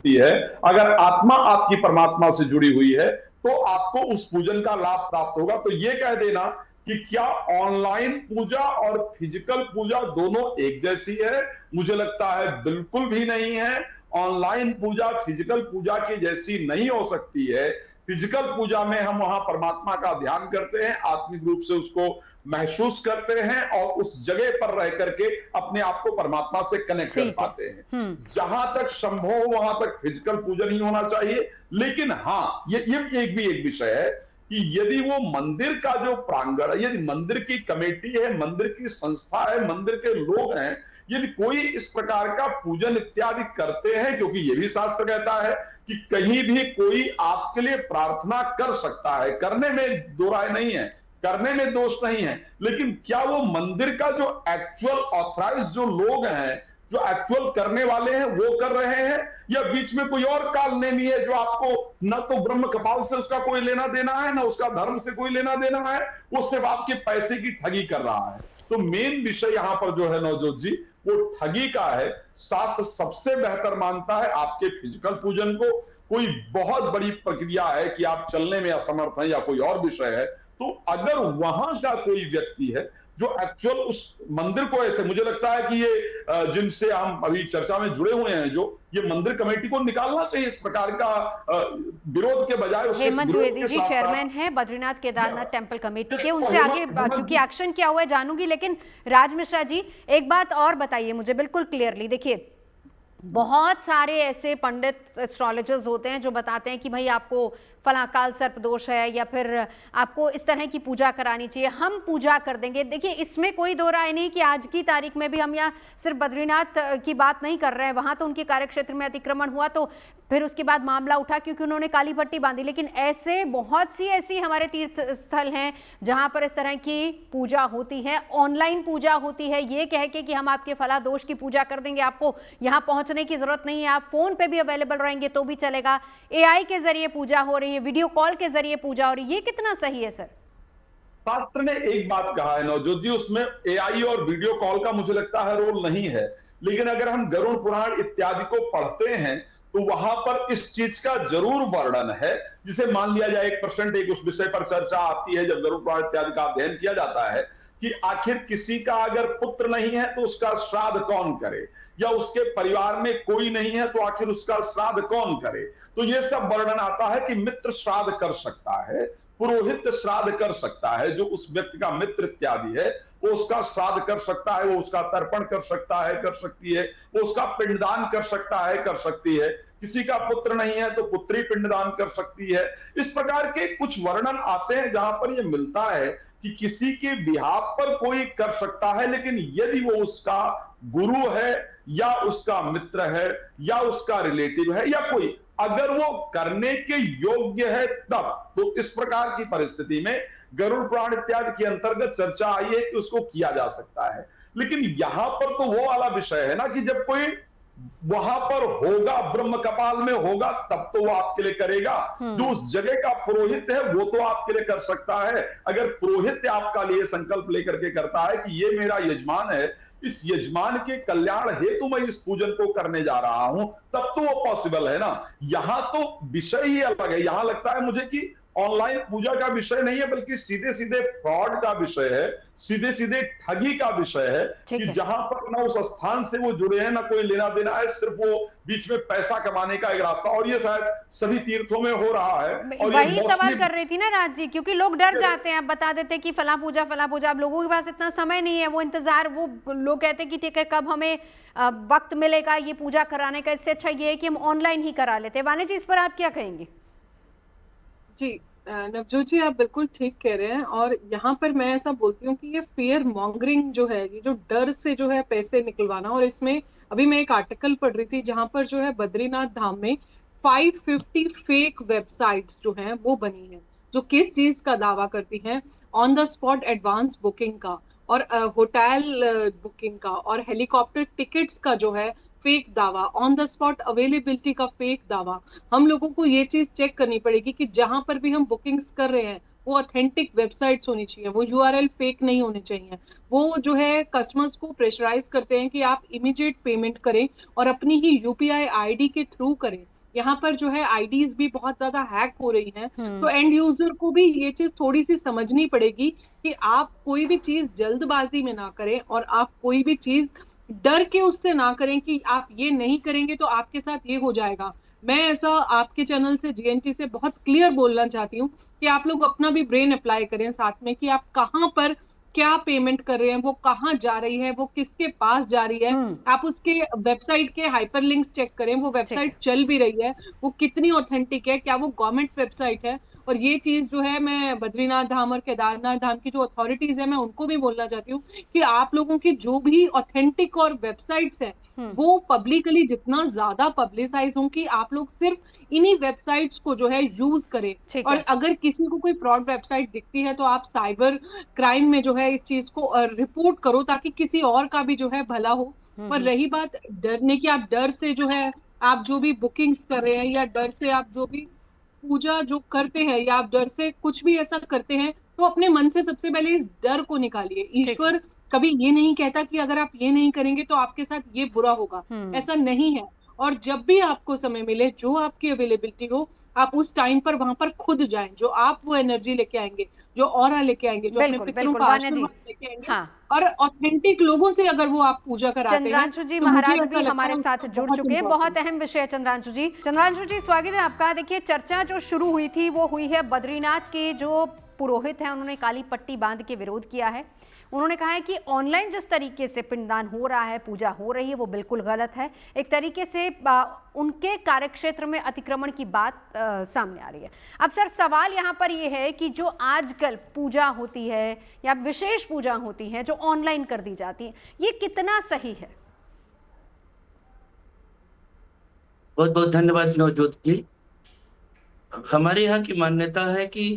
है। अगर आत्मा आपकी परमात्मा से जुड़ी हुई है तो आपको उस पूजन का लाभ प्राप्त होगा। तो ये कह देना कि क्या ऑनलाइन पूजा और फिजिकल पूजा दोनों एक जैसी है, मुझे लगता है बिल्कुल भी नहीं है। ऑनलाइन पूजा फिजिकल पूजा की जैसी नहीं हो सकती है। फिजिकल पूजा में हम वहां परमात्मा का ध्यान करते हैं, आत्मिक रूप से उसको महसूस करते हैं और उस जगह पर रह करके अपने आप को परमात्मा से कनेक्ट कर पाते हैं। जहां तक संभव हो वहां तक फिजिकल पूजन ही होना चाहिए। लेकिन हाँ, ये एक विषय है कि यदि वो मंदिर का जो प्रांगण है, यदि मंदिर की कमेटी है, मंदिर की संस्था है, मंदिर के लोग हैं, यदि कोई इस प्रकार का पूजन इत्यादि करते हैं, क्योंकि ये भी शास्त्र कहता है कि कहीं भी कोई आपके लिए प्रार्थना कर सकता है, करने में दो राय नहीं है, करने में दोष नहीं है, लेकिन क्या वो मंदिर का जो एक्चुअल ऑथराइज जो लोग हैं, जो एक्चुअल करने वाले हैं, वो कर रहे हैं, या बीच में कोई और कालनेमी है जो आपको न तो ब्रह्म कपाल से उसका कोई लेना देना है, ना उसका धर्म से कोई लेना देना है, वो सिर्फ आपके पैसे की ठगी कर रहा है। तो मेन विषय यहां पर जो है नवजोत जी, वो ठगी का है। शास्त्र सबसे बेहतर मानता है आपके फिजिकल पूजन को। कोई बहुत बड़ी प्रक्रिया है कि आप चलने में असमर्थ हैं या कोई और विषय है, तो अगर वहां का कोई व्यक्ति है जो एक्चुअल उस मंदिर को, ऐसे मुझे लगता है कि ये जिनसे हम अभी चर्चा में जुड़े हुए हैं, जो ये मंदिर कमेटी को निकालना चाहिए इस प्रकार का विरोध के बजाय। हेमंत द्विवेदी जी चेयरमैन है बद्रीनाथ केदारनाथ टेम्पल कमेटी के, उनसे आगे क्योंकि एक्शन क्या हुआ है जानूंगी। लेकिन राज मिश्रा जी एक बात और बताइए मुझे बिल्कुल क्लियरली। देखिए बहुत सारे ऐसे पंडित एस्ट्रोलॉजर्स होते हैं जो बताते हैं कि भाई आपको फला काल सर्प दोष है या फिर आपको इस तरह की पूजा करानी चाहिए, हम पूजा कर देंगे। देखिए इसमें कोई दो राय नहीं कि आज की तारीख में भी हम यहाँ सिर्फ बद्रीनाथ की बात नहीं कर रहे हैं, वहाँ तो उनके कार्यक्षेत्र में अतिक्रमण हुआ तो फिर उसके बाद मामला उठा क्योंकि उन्होंने काली पट्टी बांधी। लेकिन ऐसे बहुत सी ऐसी हमारे तीर्थ स्थल हैं जहाँ पर इस तरह की पूजा होती है, ऑनलाइन पूजा होती है, ये कह के कि हम आपके फला दोष की पूजा कर देंगे, आपको यहाँ पहुँचने की जरूरत नहीं है, आप फोन पे भी अवेलेबल रहेंगे तो भी चलेगा, एआई के जरिए पूजा हो रही है, वीडियो कॉल के जरिए पूजा हो रही है, ये कितना सही है सर? शास्त्र ने एक बात कहा है नवजोत जी, उसमें एआई और वीडियो कॉल का मुझे लगता है रोल नहीं है। लेकिन अगर हम गरुड़ पुराण इत्यादि को पढ़ते हैं तो वहां पर इस चीज का जरूर वर्णन है, जिसे मान लिया जाए 1% एक उस विषय पर चर्चा आती है जब गरुड़ पुराण इत्यादि का अध्ययन किया जाता है कि आखिर किसी का अगर पुत्र नहीं है तो उसका श्राद्ध कौन करे, या उसके परिवार में कोई नहीं है तो आखिर उसका श्राद्ध कौन करे। तो ये सब वर्णन आता है कि मित्र श्राद्ध कर सकता है, पुरोहित श्राद्ध कर सकता है, जो उस व्यक्ति का मित्र इत्यादि है वो उसका श्राद्ध कर सकता है, वो उसका तर्पण कर सकता है, कर सकती है, वो उसका पिंडदान कर सकता है, कर सकती है। किसी का पुत्र नहीं है तो पुत्री पिंडदान कर सकती है। इस प्रकार के कुछ वर्णन आते हैं जहां पर ये मिलता है कि किसी के बिहाफ पर कोई कर सकता है, लेकिन यदि वो उसका गुरु है या उसका मित्र है या उसका रिलेटिव है या कोई, अगर वो करने के योग्य है तब, तो इस प्रकार की परिस्थिति में गरुड़ पुराण इत्यादि के अंतर्गत चर्चा आई है कि उसको किया जा सकता है। लेकिन यहां पर तो वो वाला विषय है ना कि जब कोई वहां पर होगा, ब्रह्म कपाल में होगा, तब तो वो आपके लिए करेगा। जो उस जगह का पुरोहित है वो तो आपके लिए कर सकता है। अगर पुरोहित आपका लिए संकल्प लेकर के करता है कि ये मेरा यजमान है, इस यजमान के कल्याण हेतु मैं इस पूजन को करने जा रहा हूं, तब तो वो पॉसिबल है ना। यहां तो विषय ही अलग है। यहां लगता है मुझे कि ऑनलाइन पूजा का विषय नहीं है, बल्कि सीधे सीधे फ्रॉड का विषय है, सीधे सीधे ठगी का विषय है कि जहां पर ना उस स्थान से वो जुड़े हैं, ना कोई लेना देना है, सिर्फ वो बीच में पैसा कमाने का एक रास्ता। और ये शायद सभी तीर्थों में हो रहा है। और वही सवाल कर रही थी ना राज जी, क्योंकि लोग डर जाते हैं, अब बता देते कि फला पूजा फला पूजा। अब लोगों के पास इतना समय नहीं है, वो इंतजार, वो लोग कहते हैं कि ठीक है कब हमें वक्त मिलेगा ये पूजा कराने का, इससे अच्छा ये है कि हम ऑनलाइन ही करा लेते हैं। वाणी जी, इस पर आप क्या कहेंगे? जी नवजोत जी, आप बिल्कुल ठीक कह रहे हैं। और यहाँ पर मैं ऐसा बोलती हूँ कि ये फेयर मॉन्गरिंग जो है, ये जो डर से जो है पैसे निकलवाना, और इसमें अभी मैं एक आर्टिकल पढ़ रही थी जहां पर जो है बद्रीनाथ धाम में 550 फेक वेबसाइट्स जो हैं वो बनी हैं, जो किस चीज का दावा करती हैं, on the spot advance booking का, और होटल बुकिंग का, और हेलीकॉप्टर टिकट्स का जो है फेक दावा, ऑन द स्पॉट अवेलेबिलिटी का फेक दावा। हम लोगों को ये चीज चेक करनी पड़ेगी कि जहां पर भी हम बुकिंग्स कर रहे हैं वो ऑथेंटिक वेबसाइट्स होनी चाहिए, वो यूआरएल फेक नहीं होने चाहिए। वो जो है कस्टमर्स को प्रेशराइज करते हैं कि आप इमीडिएट पेमेंट करें और अपनी ही यूपीआई आईडी के थ्रू करें। यहाँ पर जो है आईडीज भी बहुत ज्यादा हैक हो रही हैं, तो एंड यूजर को भी ये चीज थोड़ी सी समझनी पड़ेगी कि आप कोई भी चीज जल्दबाजी में ना करें, और आप कोई भी चीज डर के उससे ना करें कि आप ये नहीं करेंगे तो आपके साथ ये हो जाएगा। मैं ऐसा आपके चैनल से, जीएनटी से बहुत क्लियर बोलना चाहती हूँ कि आप लोग अपना भी ब्रेन अप्लाई करें साथ में, कि आप कहाँ पर क्या पेमेंट कर रहे हैं, वो कहाँ जा रही है, वो किसके पास जा रही है। आप उसके वेबसाइट के हाइपरलिंक्स चेक करें, वो वेबसाइट चल भी रही है, वो कितनी ऑथेंटिक है, क्या वो गवर्नमेंट वेबसाइट है। और ये चीज जो है मैं बद्रीनाथ धाम और केदारनाथ धाम की जो अथॉरिटीज है मैं उनको भी बोलना चाहती हूँ कि आप लोगों की जो भी ऑथेंटिक और वेबसाइट्स हैं वो पब्लिकली जितना ज्यादा पब्लिसाइज हों, कि आप लोग सिर्फ इन्हीं वेबसाइट्स को जो है यूज करें। और अगर किसी को कोई फ्रॉड वेबसाइट दिखती है तो आप साइबर क्राइम में जो है इस चीज को रिपोर्ट करो, ताकि किसी और का भी जो है भला हो। पर रही बात डरने की, आप डर से जो है आप जो भी बुकिंग्स कर रहे हैं, या डर से आप जो भी पूजा जो करते हैं, या आप डर से कुछ भी ऐसा करते हैं, तो अपने मन से सबसे पहले इस डर को निकालिए। ईश्वर कभी ये नहीं कहता कि अगर आप ये नहीं करेंगे तो आपके साथ ये बुरा होगा, ऐसा नहीं है। और जब भी आपको समय मिले, जो आपकी अवेलेबिलिटी हो, आप उस टाइम पर वहां पर खुद जाएं, जो आप वो एनर्जी लेके आएंगे, जो ऑरा लेके आएंगे, जो अपने पितरों का आशीर्वाद लेके आएंगे, और ऑथेंटिक लोगों से अगर वो आप पूजा कराते हैं। चंद्रांशु जी महाराज भी हमारे साथ जुड़ चुके हैं, बहुत अहम विषय है चंद्रांशु जी। चंद्रांशु जी, स्वागत है आपका। देखिए, चर्चा जो शुरू हुई थी वो हुई है बद्रीनाथ के जो पुरोहित हैं, उन्होंने काली पट्टी बांध के विरोध किया है। उन्होंने कहा है कि ऑनलाइन जिस तरीके से पिंडदान हो रहा है, पूजा हो रही है, वो बिल्कुल गलत है। एक तरीके से उनके कार्यक्षेत्र में अतिक्रमण की बात सामने आ रही है। अब सर, सवाल यहाँ पर ये है कि जो आजकल पूजा होती है या विशेष पूजा होती है जो ऑनलाइन कर दी जाती है, ये कितना सही है? बहुत बहुत धन्यवाद नवजोत जी। हमारे यहाँ की मान्यता है कि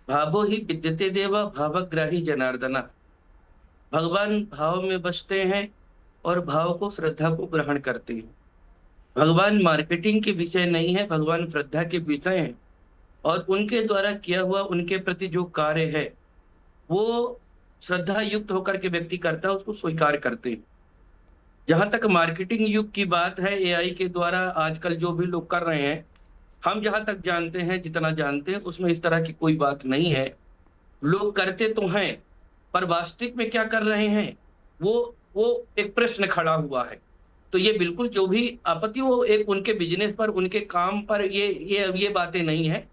भावो ही विद्यते देवा भावग्राही जनार्दना। भगवान भाव में बसते हैं और भाव को, श्रद्धा को ग्रहण करते हैं। भगवान मार्केटिंग के विषय नहीं है, भगवान श्रद्धा के विषय हैं। और उनके द्वारा किया हुआ उनके प्रति जो कार्य है वो श्रद्धा युक्त होकर के व्यक्ति करता है, उसको स्वीकार करते हैं। जहां तक मार्केटिंग युग की बात है, एआई के द्वारा आजकल जो भी लोग कर रहे हैं, हम जहां तक जानते हैं, जितना जानते हैं, उसमें इस तरह की कोई बात नहीं है। लोग करते तो हैं, पर वास्तविक में क्या कर रहे हैं वो एक प्रश्न खड़ा हुआ है। तो ये बिल्कुल जो भी आपत्ति वो एक उनके बिजनेस पर, उनके काम पर ये बातें नहीं है।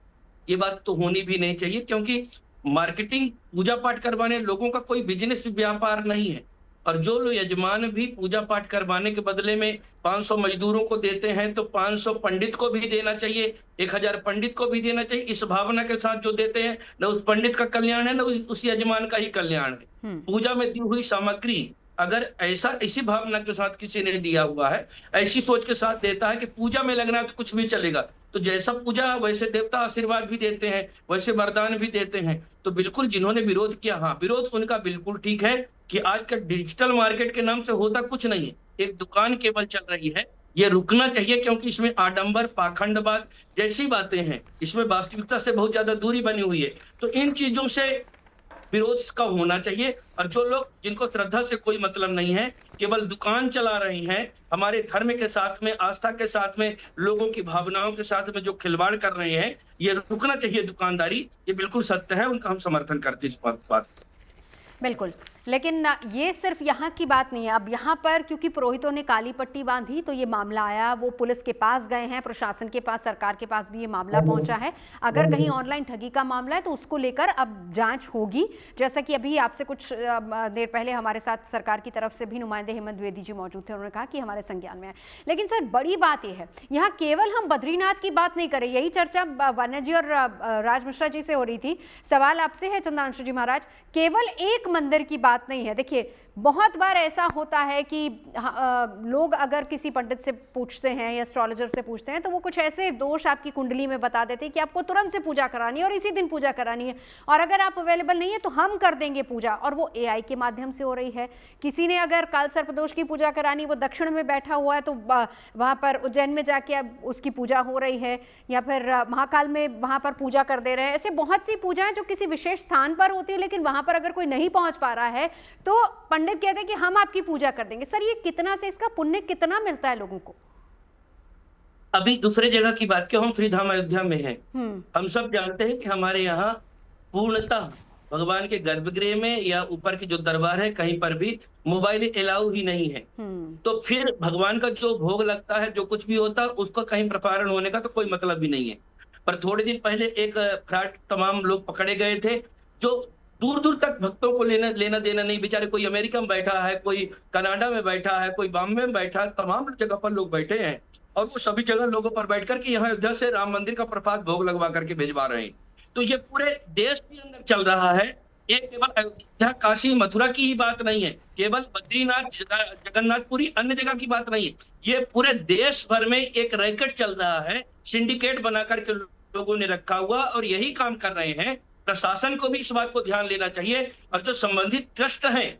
ये बात तो होनी भी नहीं चाहिए, क्योंकि मार्केटिंग पूजा पाठ करवाने लोगों का कोई बिजनेस व्यापार नहीं है। और जो लोग यजमान भी पूजा पाठ करवाने के बदले में 500 मजदूरों को देते हैं, तो 500 पंडित को भी देना चाहिए, 1000 पंडित को भी देना चाहिए। इस भावना के साथ जो देते हैं, न उस पंडित का कल्याण है, न उस यजमान का ही कल्याण है। पूजा में दी हुई सामग्री अगर ऐसा इसी भावना के साथ किसी ने दिया हुआ है, ऐसी सोच के साथ देता है कि पूजा में लगना तो कुछ भी चलेगा, तो जैसा पूजा वैसे देवता आशीर्वाद भी देते हैं, वैसे वरदान भी देते हैं। तो बिल्कुल जिन्होंने विरोध किया, हाँ विरोध उनका बिल्कुल ठीक है कि आज का डिजिटल मार्केट के नाम से होता कुछ नहीं है, एक दुकान केवल चल रही है। ये रुकना चाहिए, क्योंकि इसमें आडंबर, पाखंडवाद जैसी बातें हैं, इसमें वास्तविकता से बहुत ज्यादा दूरी बनी हुई है। तो इन चीजों से विरोध का होना चाहिए। और जो लोग जिनको श्रद्धा से कोई मतलब नहीं है, केवल दुकान चला रहे हैं, हमारे धर्म के साथ में, आस्था के साथ में, लोगों की भावनाओं के साथ में जो खिलवाड़ कर रहे हैं, ये रुकना चाहिए दुकानदारी। ये बिल्कुल सत्य है, उनका हम समर्थन करते हैं इस बात। बिल्कुल, लेकिन ये सिर्फ यहाँ की बात नहीं है। अब यहाँ पर क्योंकि पुरोहितों ने काली पट्टी बांधी तो ये मामला आया, वो पुलिस के पास गए हैं, प्रशासन के पास, सरकार के पास भी ये मामला पहुंचा है। अगर कहीं ऑनलाइन ठगी का मामला है तो उसको लेकर अब जांच होगी। जैसा कि अभी आपसे कुछ देर पहले हमारे साथ सरकार की तरफ से भी नुमाइंदे हेमंत द्विवेदी जी मौजूद थे, उन्होंने कहा कि हमारे संज्ञान में है। लेकिन सर बड़ी बात यह है, यहाँ केवल हम बद्रीनाथ की बात नहीं करें, यही चर्चा वन्य जी और राज मिश्रा जी से हो रही थी। सवाल आपसे है चंद्रांशु जी महाराज, केवल एक मंदिर की बात नहीं है। देखिए बहुत बार ऐसा होता है कि लोग अगर किसी पंडित से पूछते हैं या एस्ट्रोलॉजर से पूछते हैं तो वो कुछ ऐसे दोष आपकी कुंडली में बता देते हैं कि आपको तुरंत से पूजा करानी है और इसी दिन पूजा करानी है, और अगर आप अवेलेबल नहीं है तो हम कर देंगे पूजा, और वो एआई के माध्यम से हो रही है। किसी ने अगर काल सर्पदोष की पूजा करानी, वो दक्षिण में बैठा हुआ है तो वहाँ पर उज्जैन में जाके उसकी पूजा हो रही है, या फिर महाकाल में वहाँ पर पूजा कर दे रहे हैं। ऐसे बहुत सी पूजाएं जो किसी विशेष स्थान पर होती है, लेकिन वहाँ पर अगर कोई नहीं पहुँच पा रहा है तो पंडित कहते हैं कि हम आपकी पूजा कर देंगे। सर ये कितना से इसका पुण्य कितना मिलता है लोगों को? अभी दूसरे जगह की बात क्यों, हम श्रीधाम अयोध्या में हैं। हम सब जानते हैं कि हमारे यहाँ पूर्णतः भगवान के गर्भगृह में या ऊपर के जो दरबार है, कहीं पर भी मोबाइल अलाउ ही नहीं है। तो फिर भगवान का जो भोग लगता है, जो कुछ भी होता है, उसका कहीं प्रसारण होने का तो कोई मतलब भी नहीं है। पर थोड़े दिन पहले एक फ्रॉड तमाम लोग पकड़े गए थे, जो दूर दूर तक भक्तों को लेना देना नहीं, बेचारे कोई अमेरिका में बैठा है, कोई कनाडा में बैठा है, कोई बॉम्बे में बैठा है, तमाम जगह पर लोग बैठे हैं, और वो सभी जगह लोगों पर बैठ करके यहाँ अयोध्या से राम मंदिर का प्रसाद भोग लगवा करके भिजवा रहे हैं। तो ये पूरे देश के अंदर चल रहा है। ये केवल अयोध्या, काशी, मथुरा की ही बात नहीं है, केवल बद्रीनाथ, जगन्नाथपुरी, अन्य जगह की बात नहीं है। ये पूरे देश भर में एक रैकेट चल रहा है, सिंडिकेट बना करके लोगों ने रखा हुआ, और यही काम कर रहे हैं। प्रशासन को भी इस बात को ध्यान लेना चाहिए, और जो संबंधित ट्रस्ट हैं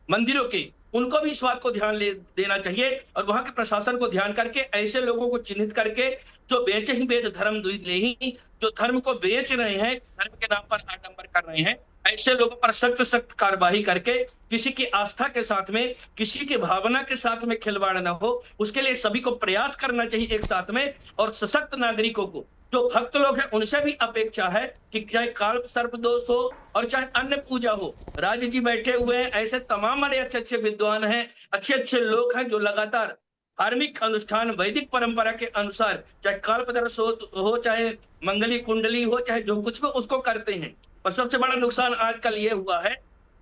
मंदिरों के, उनको भी इस बात को ध्यान देना चाहिए, और वहां के प्रशासन को ध्यान करके ऐसे लोगों को चिन्हित करके जो बेचे ही बेच धर्म नहीं, जो धर्म को बेच रहे हैं, धर्म के नाम पर आडंबर कर रहे हैं, ऐसे लोगों पर सख्त कार्रवाई करके किसी की आस्था के साथ में, किसी की भावना के साथ में खिलवाड़ न हो, उसके लिए सभी को प्रयास करना चाहिए एक साथ में। और सशक्त नागरिकों को, जो भक्त लोग हैं, उनसे भी अपेक्षा है कि चाहे काल सर्पदोष हो और चाहे अन्य पूजा हो, राज जी बैठे हुए हैं, ऐसे तमाम बड़े अच्छे विद्वान हैं, अच्छे लोग हैं, जो लगातार धार्मिक अनुष्ठान, वैदिक परंपरा के अनुसार, चाहे कालपदर्श हो, चाहे मंगली कुंडली हो, चाहे जो कुछ भी, उसको करते हैं। और सबसे बड़ा नुकसान आजकल ये हुआ है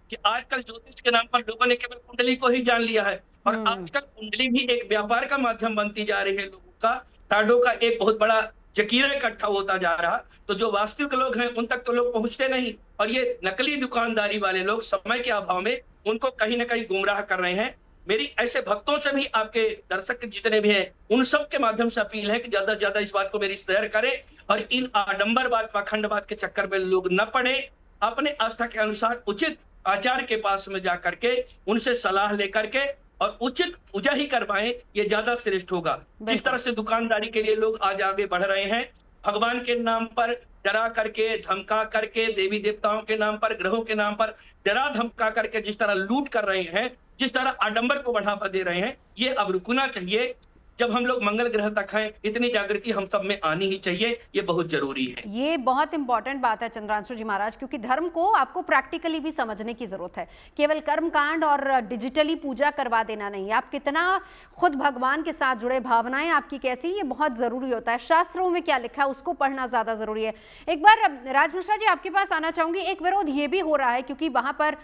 कि आजकल ज्योतिष के नाम पर लोगों ने केवल कुंडली को ही जान लिया है, और आजकल कुंडली भी एक व्यापार का माध्यम बनती जा रही है। लोगों का टाडो का एक बहुत बड़ा जकीरा इकट्ठा होता जा रहा, तो जो वास्तविक लोग हैं उन तक तो लोग पहुंचते नहीं, और ये नकली दुकानदारी वाले लोग समय के अभाव में उनको कहीं ना कहीं गुमराह कर रहे हैं। मेरी ऐसे भक्तों से भी, आपके दर्शक जितने भी हैं, उन सब के माध्यम से अपील है कि ज्यादा से ज्यादा इस बात को मेरी शेयर करें, और इन आडंबरवाद, पाखंडवाद के चक्कर में लोग न पड़े। अपने आस्था के अनुसार उचित आचार्य के पास में जा करके उनसे सलाह लेकर के और उचित पूजा ही करवाएं, ये ज्यादा श्रेष्ठ होगा। जिस तरह से दुकानदारी के लिए लोग आज आगे बढ़ रहे हैं, भगवान के नाम पर डरा करके, धमका करके, देवी देवताओं के नाम पर, ग्रहों के नाम पर डरा धमका करके जिस तरह लूट कर रहे हैं, जिस तरह आडंबर को बढ़ावा दे रहे हैं, ये अब रुकना चाहिए। जब हम लोग मंगल ग्रह तक हैं, इतनी जागृति हम सब में आनी ही चाहिए, ये बहुत जरूरी है। ये बहुत इंपॉर्टेंट बात है चंद्रांशु जी महाराज, क्योंकि धर्म को आपको प्रैक्टिकली भी समझने की जरूरत है। केवल कर्मकांड और डिजिटली पूजा करवा देना नहीं, आप कितना खुद भगवान के साथ जुड़े, भावनाएं आपकी कैसी, ये बहुत जरूरी होता है। शास्त्रों में क्या लिखा है उसको पढ़ना ज्यादा जरूरी है। एक बार राज मिश्रा जी आपके पास आना चाहूंगी। एक विरोध ये भी हो रहा है क्योंकि वहां पर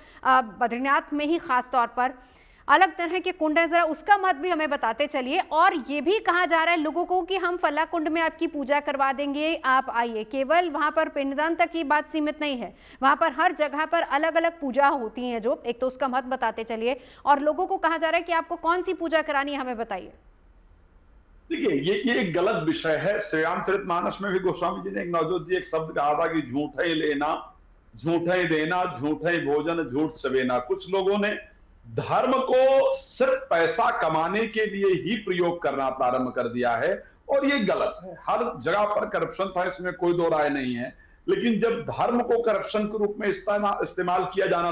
बद्रीनाथ में ही खास तौर पर अलग तरह के कुंड है, जरा उसका मत भी हमें बताते चलिए। और ये भी कहा जा रहा है लोगों को कि हम फला कुंड में आपकी पूजा करवा देंगे, आप आइए। केवल वहां पर पिंडदान तक की बात सीमित नहीं है, वहां पर हर जगह पर अलग अलग पूजा होती है। जो एक तो उसका मत बताते चलिए, और लोगों को कहा जा रहा है कि आपको कौन सी पूजा करानी है हमें बताइए। देखिए, ये एक गलत विषय है। श्री रामचरितमानस में भी गोस्वामी जी ने एक नवजोत जी एक शब्द कहा था कि झूठ ही लेना, झूठ ही देना, झूठ ही भोजन, झूठ सवेना। कुछ लोगों ने धर्म को सिर्फ पैसा कमाने के लिए ही प्रयोग करना प्रारंभ कर दिया है, और ये गलत है। हर जगह पर करप्शन था, इसमें कोई दो राय नहीं है। लेकिन जब धर्म को करप्शन के रूप में इस्तेमाल किया जाने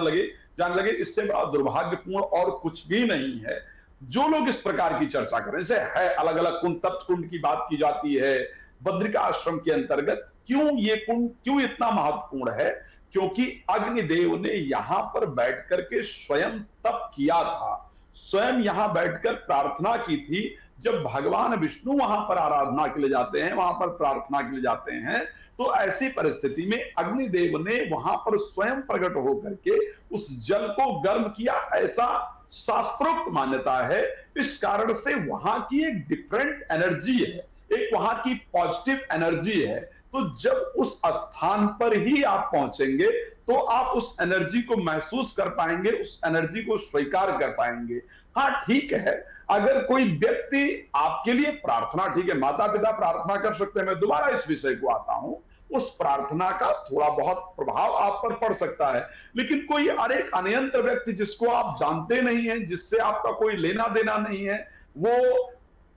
लगे, इससे बड़ा दुर्भाग्यपूर्ण और कुछ भी नहीं है। जो लोग इस प्रकार की चर्चा करें, जैसे है अलग अलग कुंड, तप्त कुंड की बात की जाती है बद्रिका आश्रम के अंतर्गत। क्यों ये कुंड क्यों इतना महत्वपूर्ण है? क्योंकि अग्निदेव ने यहां पर बैठ करके स्वयं तप किया था, स्वयं यहां बैठकर प्रार्थना की थी। जब भगवान विष्णु वहां पर आराधना के लिए जाते हैं, वहां पर प्रार्थना के लिए जाते हैं, तो ऐसी परिस्थिति में अग्निदेव ने वहां पर स्वयं प्रकट होकर के उस जल को गर्म किया, ऐसा शास्त्रोक्त मान्यता है। इस कारण से वहां की एक डिफरेंट एनर्जी है, एक वहां की पॉजिटिव एनर्जी है। तो जब उस स्थान पर ही आप पहुंचेंगे तो आप उस एनर्जी को महसूस कर पाएंगे, उस एनर्जी को स्वीकार कर पाएंगे। हाँ ठीक है, अगर कोई व्यक्ति आपके लिए प्रार्थना, ठीक है माता पिता प्रार्थना कर सकते हैं, मैं दोबारा इस विषय को आता हूं, उस प्रार्थना का थोड़ा बहुत प्रभाव आप पर पड़ सकता है। लेकिन कोई अनेक अनियंत्र व्यक्ति जिसको आप जानते नहीं है, जिससे आपका कोई लेना देना नहीं है, वो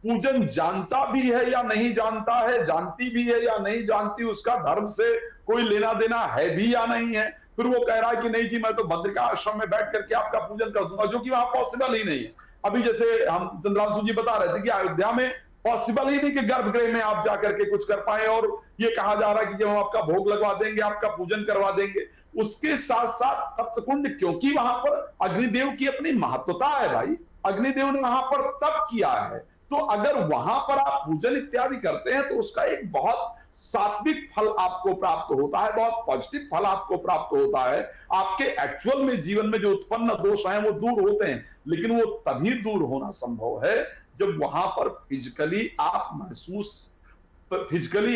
पूजन जानता भी है या नहीं जानता है, जानती भी है या नहीं जानती, उसका धर्म से कोई लेना देना है भी या नहीं है, फिर वो कह रहा है कि नहीं जी मैं तो बद्रिका आश्रम में बैठ करके आपका पूजन कर दूंगा, जो कि वहां पॉसिबल ही नहीं है। अभी जैसे हम चंद्रांशु जी बता रहे थे कि अयोध्या में पॉसिबल ही नहीं कि गर्भगृह में आप जाकर के कुछ कर पाए, और ये कहा जा रहा है कि जब हम आपका भोग लगवा देंगे, आपका पूजन करवा देंगे। उसके साथ साथ सप्तकुंड, क्योंकि वहां पर अग्निदेव की अपनी महत्वता है भाई, अग्निदेव ने वहां पर तप किया है, तो अगर वहां पर आप पूजन इत्यादि करते हैं तो उसका एक बहुत सात्विक फल आपको प्राप्त होता है, बहुत पॉजिटिव फल आपको प्राप्त होता है। आपके एक्चुअल में जीवन में जो उत्पन्न दोष हैं वो दूर होते हैं, लेकिन वो तभी दूर होना संभव है जब वहां पर फिजिकली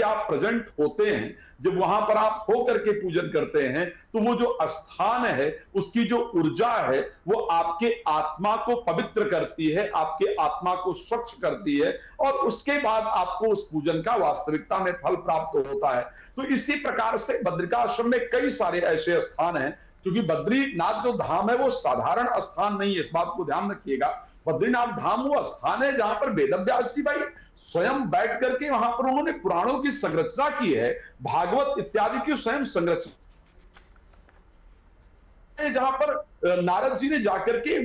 आप प्रेजेंट होते हैं, जब वहां पर आप होकर के पूजन करते हैं, तो वो जो स्थान है उसकी जो ऊर्जा है वो आपके आत्मा को पवित्र करती है, आपके आत्मा को स्वच्छ करती है, और उसके बाद आपको उस पूजन का वास्तविकता में फल प्राप्त होता है। तो इसी प्रकार से बद्रिका आश्रम में कई सारे ऐसे स्थान हैं, क्योंकि बद्रीनाथ जो धाम है वो साधारण स्थान नहीं है, इस बात को ध्यान रखिएगा। बद्रीनाथ धाम वो स्थान है जहां पर वेदव्यास जी भाई स्वयं बैठ करके वहां पर उन्होंने पुराणों की संरचना की है, भागवत इत्यादि की स्वयं संरचना, जहां पर नारद जी ने जाकर के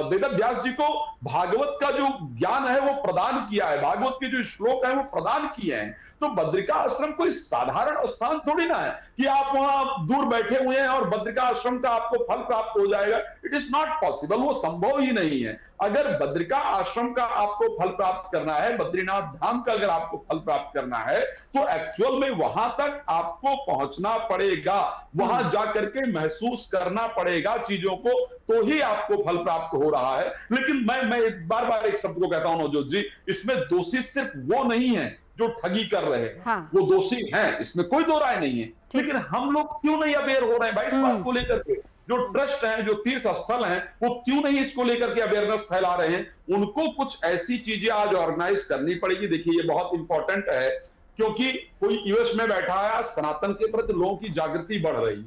वेदव्यास जी को भागवत का जो ज्ञान है वो प्रदान किया है, भागवत के जो श्लोक है वो प्रदान किए हैं। तो बद्रिका आश्रम कोई साधारण स्थान थोड़ी ना है कि आप वहां दूर बैठे हुए हैं और बद्रिका आश्रम का आपको फल प्राप्त हो जाएगा। इट इज नॉट पॉसिबल, वो संभव ही नहीं है। अगर बद्रिका आश्रम का आपको फल प्राप्त करना है, बद्रीनाथ धाम का अगर आपको फल प्राप्त करना है, तो एक्चुअल में वहां तक आपको पहुंचना पड़ेगा, वहां जाकर के महसूस करना पड़ेगा चीजों को, तो ही आपको फल प्राप्त हो रहा है। लेकिन मैं बार बार एक शब्द को कहता हूं नवजोत जी, इसमें दोषी सिर्फ वो नहीं है जो ठगी कर रहे हैं, हाँ। वो दोषी हैं, इसमें कोई दो राय नहीं है। लेकिन हम लोग क्यों नहीं अवेयर हो रहे हैं भाई इस बात को लेकर के? जो ट्रस्ट हैं, जो तीर्थ स्थल हैं, वो क्यों नहीं इसको लेकर के अवेयरनेस फैला रहे हैं? उनको कुछ ऐसी चीजें आज ऑर्गेनाइज करनी पड़ेगी। देखिए ये बहुत इंपॉर्टेंट है, क्योंकि कोई यूएस में बैठा है, सनातन के प्रति लोगों की जागृति बढ़ रही है,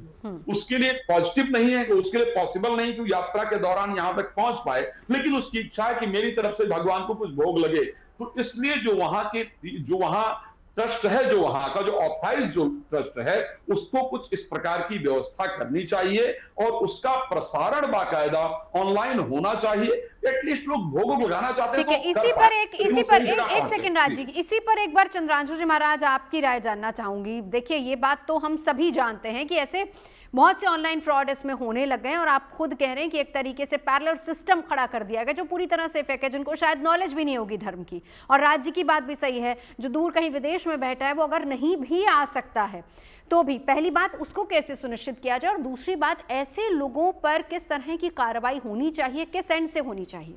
उसके लिए पॉजिटिव नहीं है, कि उसके लिए पॉसिबल नहीं कि यात्रा के दौरान यहां तक पहुंच पाए, लेकिन उसकी इच्छा है कि मेरी तरफ से भगवान को कुछ भोग लगे। तो इसलिए जो वहां ट्रस्ट है जो वहां का, जो ऑथराइज जो ट्रस्ट है, उसको कुछ इस प्रकार की व्यवस्था करनी चाहिए और उसका प्रसारण बाकायदा ऑनलाइन होना चाहिए। एटलीस्ट लोग भोग लगाना चाहते हैं। ठीक है, एक सेकंड राज जी, इसी पर एक बार चंद्रांशु जी महाराज आपकी राय जानना चाहूंगी। देखिए, ये बात तो हम सभी जानते हैं कि ऐसे बहुत से ऑनलाइन फ्रॉड इसमें होने लग गए हैं और आप खुद कह रहे हैं कि एक तरीके से पैरेलल सिस्टम खड़ा कर दिया गया जो पूरी तरह से फेक है, जिनको शायद नॉलेज भी नहीं होगी धर्म की। और राज्य की बात भी सही है, जो दूर कहीं विदेश में बैठा है वो अगर नहीं भी आ सकता है तो भी पहली बात उसको कैसे सुनिश्चित किया जाए, और दूसरी बात ऐसे लोगों पर किस तरह की कार्रवाई होनी चाहिए, किस एंड से होनी चाहिए?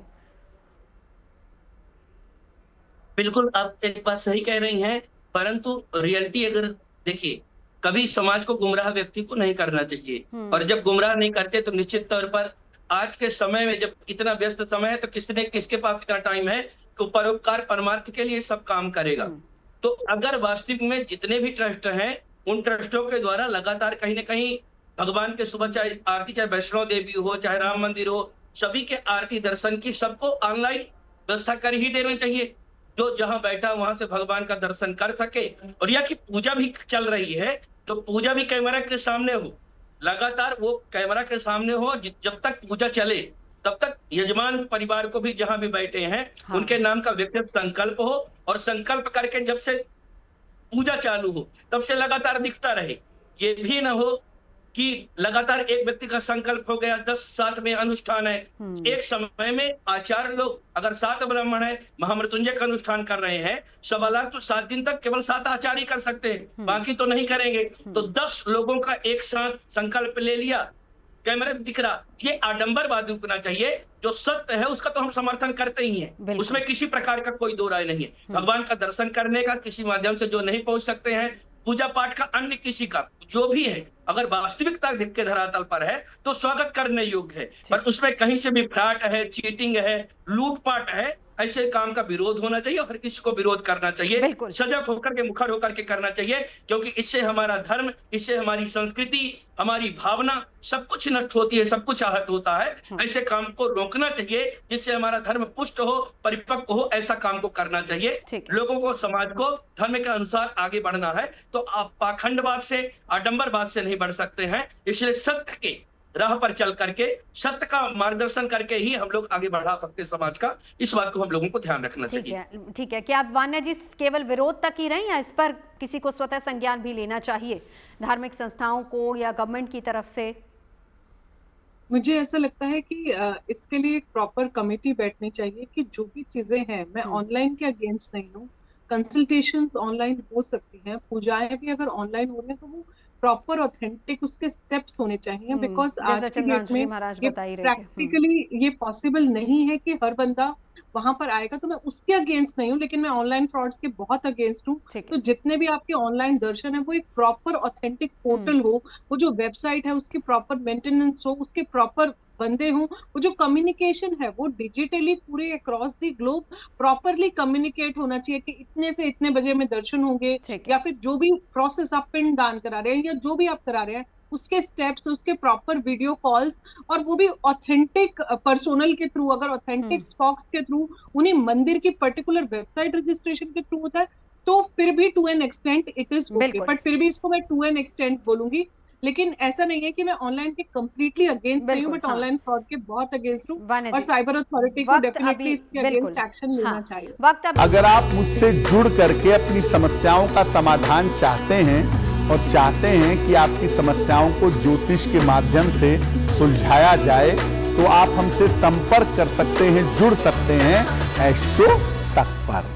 बिल्कुल, आप एक बात सही कह रही हैं, परंतु रियलिटी अगर देखिए, कभी समाज को गुमराह व्यक्ति को नहीं करना चाहिए, और जब गुमराह नहीं करते तो निश्चित तौर पर आज के समय में जब इतना व्यस्त समय है तो किसके पास इतना टाइम है तो परोपकार परमार्थ के लिए सब काम करेगा। तो अगर वास्तविक में जितने भी ट्रस्ट हैं उन ट्रस्टों के द्वारा लगातार कहीं ना कहीं भगवान के सुबह चाहे आरती, चाहे वैष्णो देवी हो, चाहे राम मंदिर हो, सभी के आरती दर्शन की सबको ऑनलाइन व्यवस्था कर ही देना चाहिए, जो जहां बैठा वहां से भगवान का दर्शन कर सके। और यह कि पूजा भी चल रही है तो पूजा भी कैमरा के सामने हो, लगातार वो कैमरा के सामने हो, जब तक पूजा चले तब तक यजमान परिवार को भी जहां भी बैठे हैं उनके नाम का व्यक्तिगत संकल्प हो, और संकल्प करके जब से पूजा चालू हो तब से लगातार दिखता रहे। ये भी ना हो कि लगातार एक व्यक्ति का संकल्प हो गया, 10 साथ में अनुष्ठान है, एक समय में आचार्य लोग अगर 7 ब्राह्मण है महामृत्युंजय का अनुष्ठान कर रहे हैं, 7 लाख तो 7 दिन तक केवल 7 आचार्य कर सकते हैं, बाकी तो नहीं करेंगे। तो 10 लोगों का एक साथ संकल्प ले लिया, कैमरा दिख रहा, ये आडंबरवाद रुकना चाहिए। जो सत्य है उसका तो हम समर्थन करते ही हैं, उसमें किसी प्रकार का कोई दो राय नहीं है। भगवान का दर्शन करने का किसी माध्यम से जो नहीं पहुंच सकते हैं, पूजा पाठ का अन्य किसी का जो भी है, अगर वास्तविकता दिख के धरातल पर है तो स्वागत करने योग्य है, पर उसमें कहीं से भी फ्रॉड है, चीटिंग है, लूटपाट है, ऐसे काम का विरोध होना चाहिए और हर किसी को विरोध करना चाहिए, सजग होकर के, मुखर होकर के करना चाहिए, क्योंकि इससे हमारा धर्म, इससे हमारी संस्कृति, हमारी भावना सब कुछ नष्ट होती है, सब कुछ आहत होता है। ऐसे काम को रोकना चाहिए जिससे हमारा धर्म पुष्ट हो, परिपक्व हो, ऐसा काम को करना चाहिए। लोगों को, समाज को धर्म के अनुसार आगे बढ़ना है तो आप पाखंडवाद से, आडंबरवाद से नहीं बढ़ सकते हैं। इसलिए सत्य के राह पर चल करके, सत्य का मार्गदर्शन करके ही हम लोग आगे बढ़ा सकते समाज का। इस बात को हम लोगों को ध्यान रखना चाहिए। ठीक है। क्या आप वान्या जी केवल विरोध तक ही रहें या इस पर किसी को स्वतः संज्ञान भी लेना चाहिए, धार्मिक संस्थाओं को या गवर्नमेंट की तरफ से? मुझे ऐसा लगता है कि इसके लिए एक प्रॉपर कमेटी बैठनी चाहिए कि जो भी चीजें हैं, मैं ऑनलाइन के अगेंस्ट नहीं हूँ, कंसल्टेशंस ऑनलाइन हो सकती हैं, पूजाएं भी अगर ऑनलाइन हो रही हैं तो वो प्रॉपर ऑथेंटिक उसके स्टेप्स होने चाहिए, बिकॉज आज के डेट में प्रैक्टिकली ये पॉसिबल नहीं है कि हर बंदा वहां पर आएगा। तो मैं उसके अगेंस्ट नहीं हूँ, लेकिन मैं ऑनलाइन फ्रॉड्स के बहुत अगेंस्ट हूँ। तो जितने भी आपके ऑनलाइन दर्शन है वो एक प्रॉपर ऑथेंटिक पोर्टल हो, वो जो वेबसाइट है उसकी प्रॉपर मेंटेनेंस हो, उसके प्रॉपर बंदे हों, वो जो कम्युनिकेशन है वो डिजिटली पूरे across the globe properly communicate होना चाहिए कि इतने से इतने बजे में दर्शन होंगे, या फिर जो भी प्रोसेस आप पिंड दान करा रहे हैं या जो भी आप करा रहे हैं उसके स्टेप्स, उसके प्रॉपर वीडियो कॉल्स, और वो भी ऑथेंटिक पर्सोनल के थ्रू, अगर ऑथेंटिक स्पॉक्स के थ्रू, उन्हीं मंदिर की पर्टिकुलर वेबसाइट रजिस्ट्रेशन के थ्रू होता है तो फिर भी to an extent it is okay. But फिर भी इसको मैं टू एन एक्सटेंट बोलूंगी, लेकिन ऐसा नहीं है कि मैं ऑनलाइन के कंप्लीटली अगेंस्ट नहीं हूँ, बट ऑनलाइन फ्रॉड के बहुत अगेंस्ट हूँ, और साइबर अथॉरिटी को डेफिनेटली इसके अगेंस्ट एक्शन लेना चाहिए। अगर आप मुझसे जुड़ करके अपनी समस्याओं का समाधान चाहते हैं और चाहते हैं कि आपकी समस्याओं को ज्योतिष के माध्यम से सुलझाया जाए तो आप हमसे संपर्क कर सकते हैं, जुड़ सकते हैं एस्ट्रो तक पर।